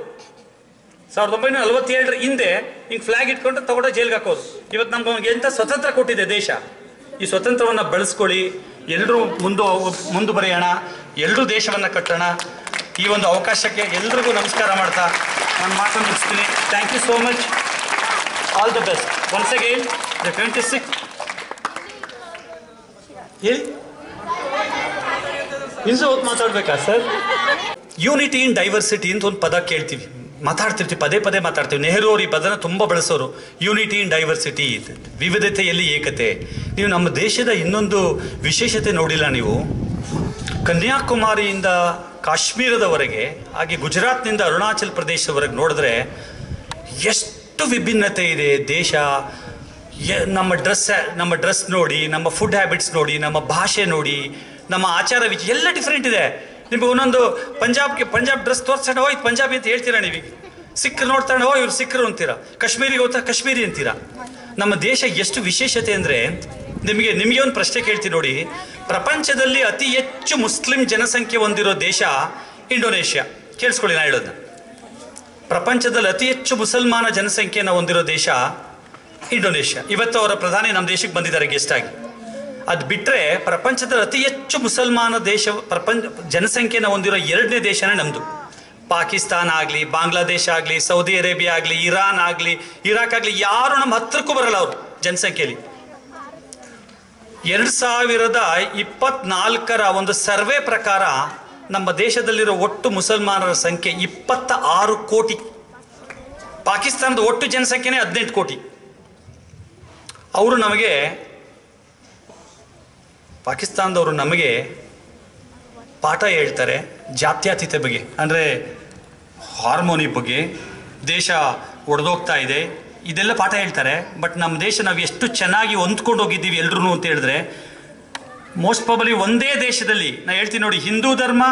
1947 ಹಿಂದೆ ಹಿಂಗೆ ಫ್ಲಾಗ್ ಇಟ್ಕೊಂಡು ತಗೊಂಡು ಜೈಲ್ಗೆ ಹಾಕೋರು. ಇವತ್ತು ನಮ್ಗೆ ಎಂಥ ಸ್ವತಂತ್ರ ಕೊಟ್ಟಿದೆ ದೇಶ. ಈ ಸ್ವತಂತ್ರವನ್ನು ಬಳಸ್ಕೊಳ್ಳಿ. ಎಲ್ಲರೂ ಮುಂದುವರಿಯೋಣ, ಎಲ್ಲರೂ ದೇಶವನ್ನು ಕಟ್ಟೋಣ. ಈ ಒಂದು ಅವಕಾಶಕ್ಕೆ ಎಲ್ರಿಗೂ ನಮಸ್ಕಾರ ಮಾಡ್ತಾ ನಾನು ಮಾತನ್ನು ಮುಗಿಸ್ತೀನಿ. Thank you so much. All the best. Once again the 26 ಹೇಳಿ ಇನ್ಸು ಹೊತ್ತು ಮಾತಾಡ್ಬೇಕಾ ಸರ್? ಯೂನಿಟಿ ಇನ್ ಡೈವರ್ಸಿಟಿ ಅಂತ ಒಂದು ಪದ ಕೇಳ್ತೀವಿ, ಮಾತಾಡ್ತಿರ್ತೀವಿ, ಪದೇ ಪದೇ ಮಾತಾಡ್ತೀವಿ. ನೆಹರು ಅವರು ಈ ಪದನ ತುಂಬ ಬಳಸೋರು. ಯೂನಿಟಿ ಇನ್ ಡೈವರ್ಸಿಟಿ, ವಿವಿಧತೆಯಲ್ಲಿ ಏಕತೆ. ನೀವು ನಮ್ಮ ದೇಶದ ಇನ್ನೊಂದು ವಿಶೇಷತೆ ನೋಡಿಲ್ಲ ನೀವು. ಕನ್ಯಾಕುಮಾರಿಯಿಂದ ಕಾಶ್ಮೀರದವರೆಗೆ, ಹಾಗೆ ಗುಜರಾತ್ನಿಂದ ಅರುಣಾಚಲ್ ಪ್ರದೇಶದವರೆಗೆ ನೋಡಿದ್ರೆ ಎಷ್ಟು ವಿಭಿನ್ನತೆ ಇದೆ ದೇಶ. ನಮ್ಮ ಡ್ರೆಸ್ ನೋಡಿ, ನಮ್ಮ ಫುಡ್ ಹ್ಯಾಬಿಟ್ಸ್ ನೋಡಿ, ನಮ್ಮ ಭಾಷೆ ನೋಡಿ, ನಮ್ಮ ಆಚಾರ ಎಲ್ಲ ಡಿಫ್ರೆಂಟ್ ಇದೆ. ನಿಮಗೆ ಒಂದೊಂದು ಪಂಜಾಬ್ ಡ್ರೆಸ್ ತೋರಿಸ್ತಾನೆ ಹೋಯ್ತು ಪಂಜಾಬಿ ಅಂತ ಹೇಳ್ತೀರಾ ನೀವು. ಸಿಖ್ರು ನೋಡ್ತಾನೆ ಇವ್ರು ಸಿಖ್ರು ಅಂತೀರಾ, ಕಾಶ್ಮೀರಿಗೆ ಹೋಗ್ತಾ ಕಾಶ್ಮೀರಿ ಅಂತೀರಾ. ನಮ್ಮ ದೇಶ ಎಷ್ಟು ವಿಶೇಷತೆ ಅಂದರೆ, ನಿಮಗೆ ಒಂದು ಪ್ರಶ್ನೆ ಕೇಳ್ತೀನಿ ನೋಡಿ. ಪ್ರಪಂಚದಲ್ಲಿ ಅತಿ ಹೆಚ್ಚು ಮುಸ್ಲಿಂ ಜನಸಂಖ್ಯೆ ಹೊಂದಿರೋ ದೇಶ ಇಂಡೋನೇಷ್ಯಾ. ಕೇಳಿಸ್ಕೊಳ್ಳಿ ನಾ ಹೇಳೋದನ್ನ. ಪ್ರಪಂಚದಲ್ಲಿ ಅತಿ ಹೆಚ್ಚು ಮುಸಲ್ಮಾನ ಜನಸಂಖ್ಯೆಯನ್ನು ಹೊಂದಿರೋ ದೇಶ ಇಂಡೋನೇಷ್ಯಾ. ಇವತ್ತು ಅವರ ಪ್ರಧಾನಿ ನಮ್ಮ ದೇಶಕ್ಕೆ ಬಂದಿದ್ದಾರೆ ಗೆಸ್ಟ್ ಆಗಿ. ಅದು ಬಿಟ್ಟರೆ ಪ್ರಪಂಚದಲ್ಲಿ ಅತಿ ಹೆಚ್ಚು ಮುಸಲ್ಮಾನ ಜನಸಂಖ್ಯೆಯನ್ನು ಹೊಂದಿರೋ 2ನೇ ದೇಶನೇ ನಮ್ಮದು. ಪಾಕಿಸ್ತಾನ ಆಗಲಿ, ಬಾಂಗ್ಲಾದೇಶ ಆಗಲಿ, ಸೌದಿ ಅರೇಬಿಯಾ ಆಗಲಿ, ಇರಾನ್ ಆಗಲಿ, ಇರಾಕ್ ಆಗಲಿ, ಯಾರು ನಮ್ಮ ಹತ್ರಕ್ಕೂ ಬರಲ್ಲ ಅವರು ಜನಸಂಖ್ಯೆಯಲ್ಲಿ. 2024 ಒಂದು ಸರ್ವೆ ಪ್ರಕಾರ ನಮ್ಮ ದೇಶದಲ್ಲಿರೋ ಒಟ್ಟು ಮುಸಲ್ಮಾನರ ಸಂಖ್ಯೆ 26 ಕೋಟಿ. ಪಾಕಿಸ್ತಾನದ ಒಟ್ಟು ಜನಸಂಖ್ಯೆನೇ 18 ಕೋಟಿ. ಪಾಕಿಸ್ತಾನದವರು ನಮಗೆ ಪಾಠ ಹೇಳ್ತಾರೆ ಜಾತ್ಯತೀತ ಬಗ್ಗೆ, ಅಂದರೆ ಹಾರ್ಮೋನಿ ಬಗ್ಗೆ. ದೇಶ ಒಡೆದೋಗ್ತಾ ಇದೆ, ಇದೆಲ್ಲ ಪಾಠ ಹೇಳ್ತಾರೆ. ಬಟ್ ನಮ್ಮ ದೇಶ ನಾವು ಎಷ್ಟು ಚೆನ್ನಾಗಿ ಹೊಂದ್ಕೊಂಡು ಹೋಗಿದ್ದೀವಿ ಎಲ್ರೂ ಅಂತ ಹೇಳಿದ್ರೆ, ಮೋಸ್ಟ್ ಪ್ರಾಬಲಿ ಒಂದೇ ದೇಶದಲ್ಲಿ ನಾನು ಹೇಳ್ತೀನಿ ನೋಡಿ, ಹಿಂದೂ ಧರ್ಮ,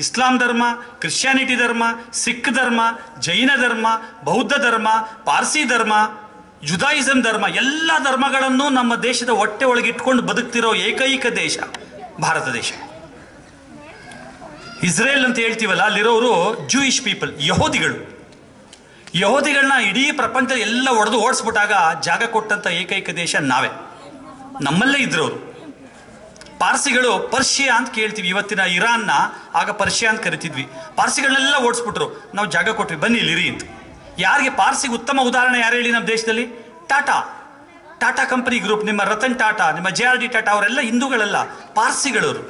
ಇಸ್ಲಾಂ ಧರ್ಮ, ಕ್ರಿಶ್ಚಿಯಾನಿಟಿ ಧರ್ಮ, ಸಿಖ್ ಧರ್ಮ, ಜೈನ ಧರ್ಮ, ಬೌದ್ಧ ಧರ್ಮ, ಪಾರ್ಸಿ ಧರ್ಮ, ಜುದಾಯಿಸಮ್ ಧರ್ಮ, ಎಲ್ಲ ಧರ್ಮಗಳನ್ನು ನಮ್ಮ ದೇಶದ ಹೊಟ್ಟೆ ಒಳಗೆ ಇಟ್ಕೊಂಡು ಬದುಕ್ತಿರೋ ಏಕೈಕ ದೇಶ ಭಾರತ ದೇಶ. ಇಸ್ರೇಲ್ ಅಂತ ಹೇಳ್ತೀವಲ್ಲ, ಅಲ್ಲಿರೋರು ಜೂಯಿಷ್ ಪೀಪಲ್, ಯಹೂದಿಗಳನ್ನ ಇಡೀ ಪ್ರಪಂಚದಲ್ಲಿ ಎಲ್ಲ ಹೊಡೆದು ಓಡಿಸ್ಬಿಟ್ಟಾಗ ಜಾಗ ಕೊಟ್ಟಂಥ ಏಕೈಕ ದೇಶ ನಾವೇ. ನಮ್ಮಲ್ಲೇ ಇದ್ರವರು. ಪಾರ್ಸಿಗಳು ಪರ್ಷಿಯಾ ಅಂತ ಕೇಳ್ತೀವಿ. ಇವತ್ತಿನ ಇರಾನ್ನ ಆಗ ಪರ್ಷಿಯಾ ಅಂತ ಕರಿತಿದ್ವಿ. ಪಾರ್ಸಿಗಳನ್ನೆಲ್ಲ ಓಡಿಸ್ಬಿಟ್ರು, ನಾವು ಜಾಗ ಕೊಟ್ವಿ, ಬನ್ನಿ ಇಲ್ಲಿರಿ ಅಂತ. ಯಾರಿಗೆ ಪಾರ್ಸಿಗೆ ಉತ್ತಮ ಉದಾಹರಣೆ ಯಾರು ಹೇಳಿ ನಮ್ಮ ದೇಶದಲ್ಲಿ? ಟಾಟಾ ಕಂಪನಿ ಗ್ರೂಪ್, ನಿಮ್ಮ ರತನ್ ಟಾಟಾ, ನಿಮ್ಮ JRD ಟಾಟಾ, ಅವರೆಲ್ಲ ಹಿಂದೂಗಳಲ್ಲ, ಪಾರ್ಸಿಗಳವರು.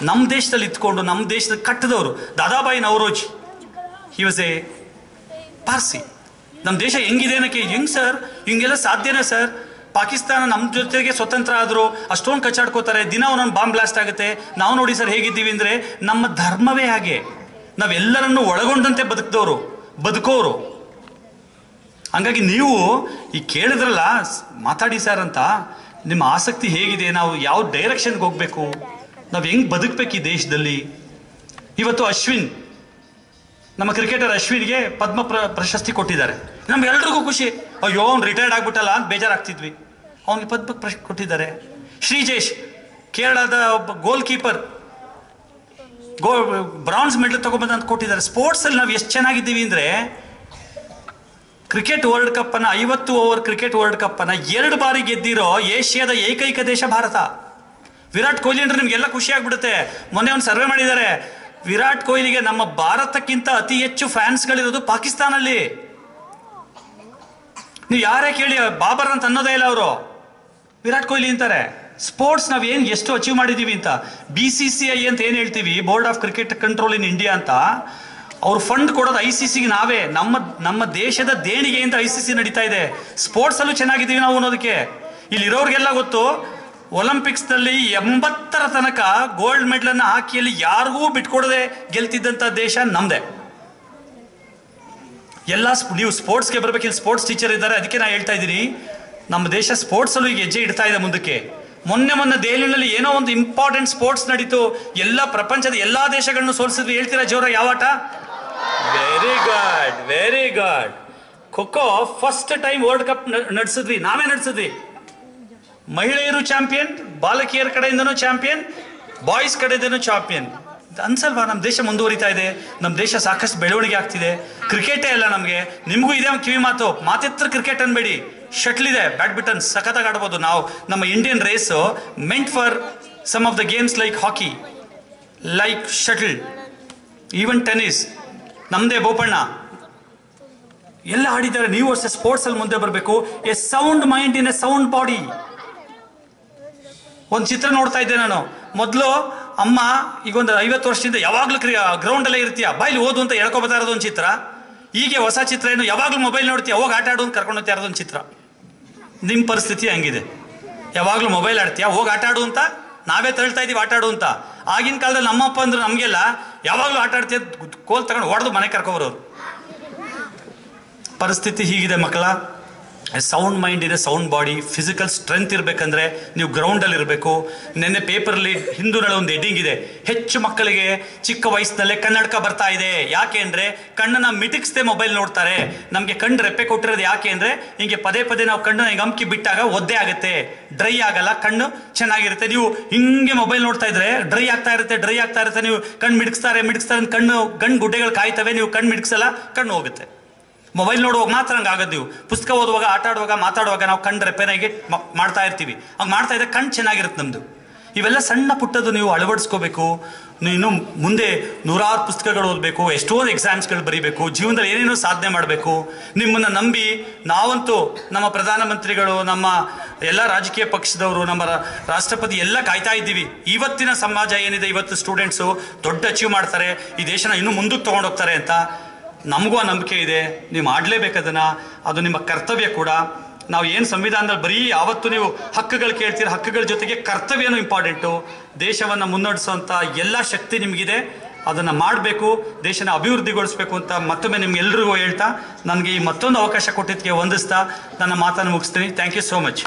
ನಮ್ಮ ದೇಶದಲ್ಲಿ ಇದ್ಕೊಂಡು ನಮ್ಮ ದೇಶದಲ್ಲಿ ಕಟ್ಟಿದವರು. Dadabhai Naoroji, he was a Parsi. ನಮ್ಮ ದೇಶ ಹೆಂಗಿದೆ ಅನ್ನೋಕ್ಕೆ, ಹೆಂಗೆ ಸರ್ ಹಿಂಗೆಲ್ಲ ಸಾಧ್ಯನೇ ಸರ್? ಪಾಕಿಸ್ತಾನ ನಮ್ಮ ಜೊತೆಗೆ ಸ್ವತಂತ್ರ ಆದರೂ ಅಷ್ಟೊಂದು ಕಚ್ಚಾಡ್ಕೋತಾರೆ, ದಿನ ಒಂದೊಂದು ಬಾಂಬ್ ಬ್ಲಾಸ್ಟ್ ಆಗುತ್ತೆ. ನಾವು ನೋಡಿ ಸರ್ ಹೇಗಿದ್ದೀವಿ ಅಂದರೆ, ನಮ್ಮ ಧರ್ಮವೇ ಹಾಗೆ, ನಾವೆಲ್ಲರನ್ನು ಒಳಗೊಂಡಂತೆ ಬದುಕೋರು. ಹಂಗಾಗಿ ನೀವು ಈ ಕೇಳಿದ್ರಲ್ಲ ಮಾತಾಡಿ ಸರ್ ಅಂತ, ನಿಮ್ಮ ಆಸಕ್ತಿ ಹೇಗಿದೆ, ನಾವು ಯಾವ ಡೈರೆಕ್ಷನ್ಗೆ ಹೋಗಬೇಕು, ನಾವು ಹೆಂಗೆ ಬದುಕಬೇಕು ಈ ದೇಶದಲ್ಲಿ. ಇವತ್ತು ಅಶ್ವಿನ್, ನಮ್ಮ ಕ್ರಿಕೆಟರ್ ಅಶ್ವಿನ್ಗೆ ಪದ್ಮ ಪ್ರಶಸ್ತಿ ಕೊಟ್ಟಿದ್ದಾರೆ. ನಮ್ಗೆಲ್ರಿಗೂ ಖುಷಿ, ಅಯ್ಯೋ ಅವ್ನು ರಿಟೈರ್ಡ್ ಆಗ್ಬಿಟ್ಟಲ್ಲ ಅಂತ ಬೇಜಾರಾಗ್ತಿದ್ವಿ. ಅವನಿಗೆ ಪದ್ಮ ಪ್ರಶಸ್ತಿ ಕೊಟ್ಟಿದ್ದಾರೆ. ಶ್ರೀಜೇಶ್, ಕೇರಳದ ಒಬ್ಬ ಗೋಲ್ ಕೀಪರ್, ಬ್ರಾನ್ಸ್ ಮೆಡಲ್ ತಗೊಂಬಂದ ಅಂತ ಕೊಟ್ಟಿದ್ದಾರೆ. ಸ್ಪೋರ್ಟ್ಸಲ್ಲಿ ನಾವು ಎಷ್ಟು ಚೆನ್ನಾಗಿದ್ದೀವಿ ಅಂದರೆ, ಕ್ರಿಕೆಟ್ ವರ್ಲ್ಡ್ ಕಪ್ಪನ್ನು 50 ಓವರ್ ಕ್ರಿಕೆಟ್ ವರ್ಲ್ಡ್ ಕಪ್ಪನ್ನು 2 ಬಾರಿ ಗೆದ್ದಿರೋ ಏಷ್ಯಾದ ಏಕೈಕ ದೇಶ ಭಾರತ. ವಿರಾಟ್ ಕೊಹ್ಲಿ ಅಂದ್ರೆ ನಿಮಗೆಲ್ಲ ಖುಷಿ ಆಗ್ಬಿಡುತ್ತೆ. ಮೊನ್ನೆ ಒಂದು ಸರ್ವೆ ಮಾಡಿದ್ದಾರೆ, ವಿರಾಟ್ ಕೊಹ್ಲಿಗೆ ನಮ್ಮ ಭಾರತಕ್ಕಿಂತ ಅತಿ ಹೆಚ್ಚು ಫ್ಯಾನ್ಸ್ಗಳಿರೋದು ಪಾಕಿಸ್ತಾನಲ್ಲಿ. ನೀವು ಯಾರೇ ಕೇಳಿ ಬಾಬರ್ ಅಂತ ಅನ್ನೋದೇ ಇಲ್ಲ ಅವರು, ವಿರಾಟ್ ಕೊಹ್ಲಿ ಅಂತಾರೆ. ಸ್ಪೋರ್ಟ್ಸ್ ನಾವು ಏನು ಎಷ್ಟು ಅಚೀವ್ ಮಾಡಿದ್ದೀವಿ ಅಂತ. BCCI ಅಂತ ಏನು ಹೇಳ್ತೀವಿ, board of cricket control in India ಅಂತ, ಅವ್ರು ಫಂಡ್ ಕೊಡೋದು ICCಗೆ ನಾವೇ. ನಮ್ಮ ದೇಶದ ದೇಣಿಗೆಯಿಂದ ICC ನಡೀತಾ ಇದೆ. ಸ್ಪೋರ್ಟ್ಸಲ್ಲೂ ಚೆನ್ನಾಗಿದ್ದೀವಿ ನಾವು ಅನ್ನೋದಕ್ಕೆ ಇಲ್ಲಿರೋರಿಗೆಲ್ಲ ಗೊತ್ತು. ಒಲಿಂಪಿಕ್ಸ್ನಲ್ಲಿ 80ರ ತನಕ ಗೋಲ್ಡ್ ಮೆಡಲನ್ನು ಹಾಕಿಯಲ್ಲಿ ಯಾರಿಗೂ ಬಿಟ್ಕೊಡದೆ ಗೆಲ್ತಿದ್ದಂಥ ದೇಶ ನಮ್ಮದೇ. ಎಲ್ಲ ನೀವು ಸ್ಪೋರ್ಟ್ಸ್ಗೆ ಬರಬೇಕು. ಇಲ್ಲಿ ಸ್ಪೋರ್ಟ್ಸ್ ಟೀಚರ್ ಇದ್ದಾರೆ, ಅದಕ್ಕೆ ನಾನು ಹೇಳ್ತಾ ಇದ್ದೀನಿ, ನಮ್ಮ ದೇಶ ಸ್ಪೋರ್ಟ್ಸಲ್ಲೂ ಈಗ ಹೆಜ್ಜೆ ಇಡ್ತಾ ಇದೆ ಮುಂದಕ್ಕೆ. ಮೊನ್ನೆ ದೆಹಲಿಯಲ್ಲಿ ಏನೋ ಒಂದು ಇಂಪಾರ್ಟೆಂಟ್ ಸ್ಪೋರ್ಟ್ಸ್ ನಡೀತು, ಎಲ್ಲ ಪ್ರಪಂಚದ ಎಲ್ಲ ದೇಶಗಳನ್ನು ಸೋಲಿಸಿದ್ವಿ. ಹೇಳ್ತೀರಾ ಜೋರ ಯಾವ ಆಟ? Very good. Kho kho first time world cup ನಡೆಸಿದ್ವಿ, ನಾವೇ ನಡೆಸಿದ್ವಿ. ಮಹಿಳೆಯರು ಚಾಂಪಿಯನ್, ಬಾಲಕಿಯರ ಕಡೆಯಿಂದನೂ ಚಾಂಪಿಯನ್, ಬಾಯ್ಸ್ ಕಡೆಯಿಂದನೂ ಚಾಂಪಿಯನ್. ಅನ್ಸಲ್ವಾ? ನಮ್ಮ ದೇಶ ಮುಂದುವರಿತಾ ಇದೆ, ನಮ್ಮ ದೇಶ ಸಾಕಷ್ಟು ಬೆಳವಣಿಗೆ ಆಗ್ತಿದೆ. ಕ್ರಿಕೆಟೇ ಅಲ್ಲ ನಮಗೆ, ನಿಮಗೂ ಇದೆ ಕಿವಿ ಮಾತು, ಮಾತಿತ್ರ ಕ್ರಿಕೆಟ್ ಅನ್ಬೇಡಿ. ಶಟ್ಲ್ ಇದೆ, ಬ್ಯಾಡ್ಮಿಂಟನ್ ಸಖತ್ತಾಗಿ ಆಡ್ಬೋದು ನಾವು. ನಮ್ಮ ಇಂಡಿಯನ್ ರೇಸು ಮೆಂಟ್ for some of the games like hockey, like shuttle, even tennis. ನಮ್ಮದೇ ಬೋಪಣ್ಣ ಎಲ್ಲ ಆಡಿದ್ದಾರೆ. ನೀವು ಅಷ್ಟೇ ಸ್ಪೋರ್ಟ್ಸಲ್ಲಿ ಮುಂದೆ ಬರಬೇಕು. A sound mind in a sound body. ಒಂದು ಚಿತ್ರ ನೋಡ್ತಾ ಇದ್ದೆ ನಾನು. ಮೊದಲು ಅಮ್ಮ ಈಗ ಒಂದು 50 ವರ್ಷದಿಂದ ಯಾವಾಗಲೂ ಗ್ರೌಂಡಲ್ಲೇ ಇರ್ತೀಯ, ಬಾಯ್ಲಿ ಓದು ಅಂತ ಹೇಳ್ಕೊಬತ್ತಾ ಇರೋದು ಒಂದು ಚಿತ್ರ. ಹೀಗೆ ಹೊಸ ಚಿತ್ರ ಏನು, ಯಾವಾಗಲೂ ಮೊಬೈಲ್ ನೋಡ್ತೀಯ, ಹೋಗಿ ಆಟ ಆಡು ಅಂತ ಕರ್ಕೊಂಡು ಹೋಗ್ತಾ ಇರೋದು ಒಂದು ಚಿತ್ರ. ನಿಮ್ಮ ಪರಿಸ್ಥಿತಿ ಹಂಗಿದೆ. ಯಾವಾಗಲೂ ಮೊಬೈಲ್ ಆಡ್ತೀಯ, ಹೋಗಿ ಆಟ ಆಡು ಅಂತ ನಾವೇ ತಳ್ತಾ ಇದ್ದೀವಿ ಆಟ ಆಡು ಅಂತ. ಆಗಿನ ಕಾಲದಲ್ಲಿ ನಮ್ಮಪ್ಪ ಅಂದ್ರೆ ನಮಗೆಲ್ಲ ಯಾವಾಗಲೂ ಆಟ ಆಡ್ತೀಯ, ಕೋಲ್ ತಗೊಂಡು ಹೊಡೆದು ಮನೆ ಕರ್ಕೊಬರೋರು. ಪರಿಸ್ಥಿತಿ ಹೀಗಿದೆ ಮಕ್ಕಳ. ಸೌಂಡ್ ಮೈಂಡ್ ಇದೆ, ಸೌಂಡ್ ಬಾಡಿ. ಫಿಸಿಕಲ್ ಸ್ಟ್ರೆಂತ್ ಇರಬೇಕಂದ್ರೆ ನೀವು ಗ್ರೌಂಡಲ್ಲಿ ಇರಬೇಕು. ನಿನ್ನೆ ಪೇಪರಲ್ಲಿ ಹಿಂದೂನಲ್ಲಿ ಒಂದು ಹೆಡ್ಡಿಂಗ್ ಇದೆ, ಹೆಚ್ಚು ಮಕ್ಕಳಿಗೆ ಚಿಕ್ಕ ವಯಸ್ಸಿನಲ್ಲೇ ಕನ್ನಡಕ ಬರ್ತಾ ಇದೆ. ಯಾಕೆ ಅಂದರೆ ಕಣ್ಣನ್ನು ಮಿಟಿಕ್ಸ್ದೆ ಮೊಬೈಲ್ ನೋಡ್ತಾರೆ. ನಮಗೆ ಕಣ್ಣು ರೆಪ್ಪೆ ಕೊಟ್ಟಿರೋದು ಯಾಕೆ ಅಂದರೆ ಹಿಂಗೆ ಪದೇ ನಾವು ಕಣ್ಣನ್ನು ಹಿಂಗೆ ಅಂಕಿ ಬಿಟ್ಟಾಗ ಒದ್ದೆ ಆಗುತ್ತೆ, ಡ್ರೈ ಆಗಲ್ಲ, ಕಣ್ಣು ಚೆನ್ನಾಗಿರುತ್ತೆ. ನೀವು ಹಿಂಗೆ ಮೊಬೈಲ್ ನೋಡ್ತಾ ಇದ್ರೆ ಡ್ರೈ ಆಗ್ತಾ ಇರುತ್ತೆ. ನೀವು ಕಣ್ಣು ಮಿಡಿಸ್ತಾರೆ ಕಣ್ಣು ಗುಡ್ಡೆಗಳು ಕಾಯ್ತವೆ, ನೀವು ಕಣ್ಣು ಮಿಡಿಸಲ್ಲ, ಕಣ್ಣು ಹೋಗುತ್ತೆ. ಮೊಬೈಲ್ ನೋಡುವಾಗ ಮಾತ್ರ ಹಂಗೆ ಆಗೋದು. ನೀವು ಪುಸ್ತಕ ಓದುವಾಗ, ಆಟ ಆಡುವಾಗ, ಮಾತಾಡುವಾಗ ನಾವು ಕಣ್ಣು ರೆಪ್ಪೆನಾಗೆ ಮಾಡ್ತಾ ಇರ್ತೀವಿ. ಹಂಗೆ ಮಾಡ್ತಾ ಇದ್ದರೆ ಕಣ್ಣು ಚೆನ್ನಾಗಿರುತ್ತೆ ನಮ್ಮದು. ಇವೆಲ್ಲ ಸಣ್ಣ ಪುಟ್ಟದ್ದು ನೀವು ಅಳವಡಿಸ್ಕೋಬೇಕು. ನೀನು ಮುಂದೆ 100 ಪುಸ್ತಕಗಳು ಓದಬೇಕು, ಎಷ್ಟೊಂದು ಎಕ್ಸಾಮ್ಸ್ಗಳು ಬರೀಬೇಕು, ಜೀವನದಲ್ಲಿ ಏನೇನೋ ಸಾಧನೆ ಮಾಡಬೇಕು. ನಿಮ್ಮನ್ನು ನಂಬಿ ನಾವಂತೂ ನಮ್ಮ ಪ್ರಧಾನಮಂತ್ರಿಗಳು, ನಮ್ಮ ಎಲ್ಲ ರಾಜಕೀಯ ಪಕ್ಷದವರು, ನಮ್ಮ ರಾಷ್ಟ್ರಪತಿ ಎಲ್ಲ ಕಾಯ್ತಾ ಇದ್ದೀವಿ. ಇವತ್ತಿನ ಸಮಾಜ ಏನಿದೆ, ಇವತ್ತು ಸ್ಟೂಡೆಂಟ್ಸು ದೊಡ್ಡ ಅಚೀವ್ ಮಾಡ್ತಾರೆ, ಈ ದೇಶನ ಇನ್ನೂ ಮುಂದಕ್ಕೆ ತೊಗೊಂಡೋಗ್ತಾರೆ ಅಂತ ನಮಗೂ ಆ ನಂಬಿಕೆ ಇದೆ. ನೀವು ಮಾಡಲೇಬೇಕದನ್ನು, ಅದು ನಿಮ್ಮ ಕರ್ತವ್ಯ ಕೂಡ. ನಾವು ಏನು ಸಂವಿಧಾನದಲ್ಲಿ ಬರೀ ಯಾವತ್ತು ನೀವು ಹಕ್ಕುಗಳು ಕೇಳ್ತೀರ, ಹಕ್ಕುಗಳ ಜೊತೆಗೆ ಕರ್ತವ್ಯನೂ ಇಂಪಾರ್ಟೆಂಟು. ದೇಶವನ್ನು ಮುನ್ನಡೆಸುವಂಥ ಎಲ್ಲ ಶಕ್ತಿ ನಿಮಗಿದೆ, ಅದನ್ನು ಮಾಡಬೇಕು, ದೇಶನ ಅಭಿವೃದ್ಧಿಗೊಳಿಸಬೇಕು ಅಂತ ಮತ್ತೊಮ್ಮೆ ನಿಮ್ಗೆಲ್ರಿಗೂ ಹೇಳ್ತಾ, ನನಗೆ ಈ ಮತ್ತೊಂದು ಅವಕಾಶ ಕೊಟ್ಟಿದ್ದಕ್ಕೆ ವಂದಿಸ್ತಾ ನನ್ನ ಮಾತನ್ನು ಮುಗಿಸ್ತೀನಿ. Thank you so much.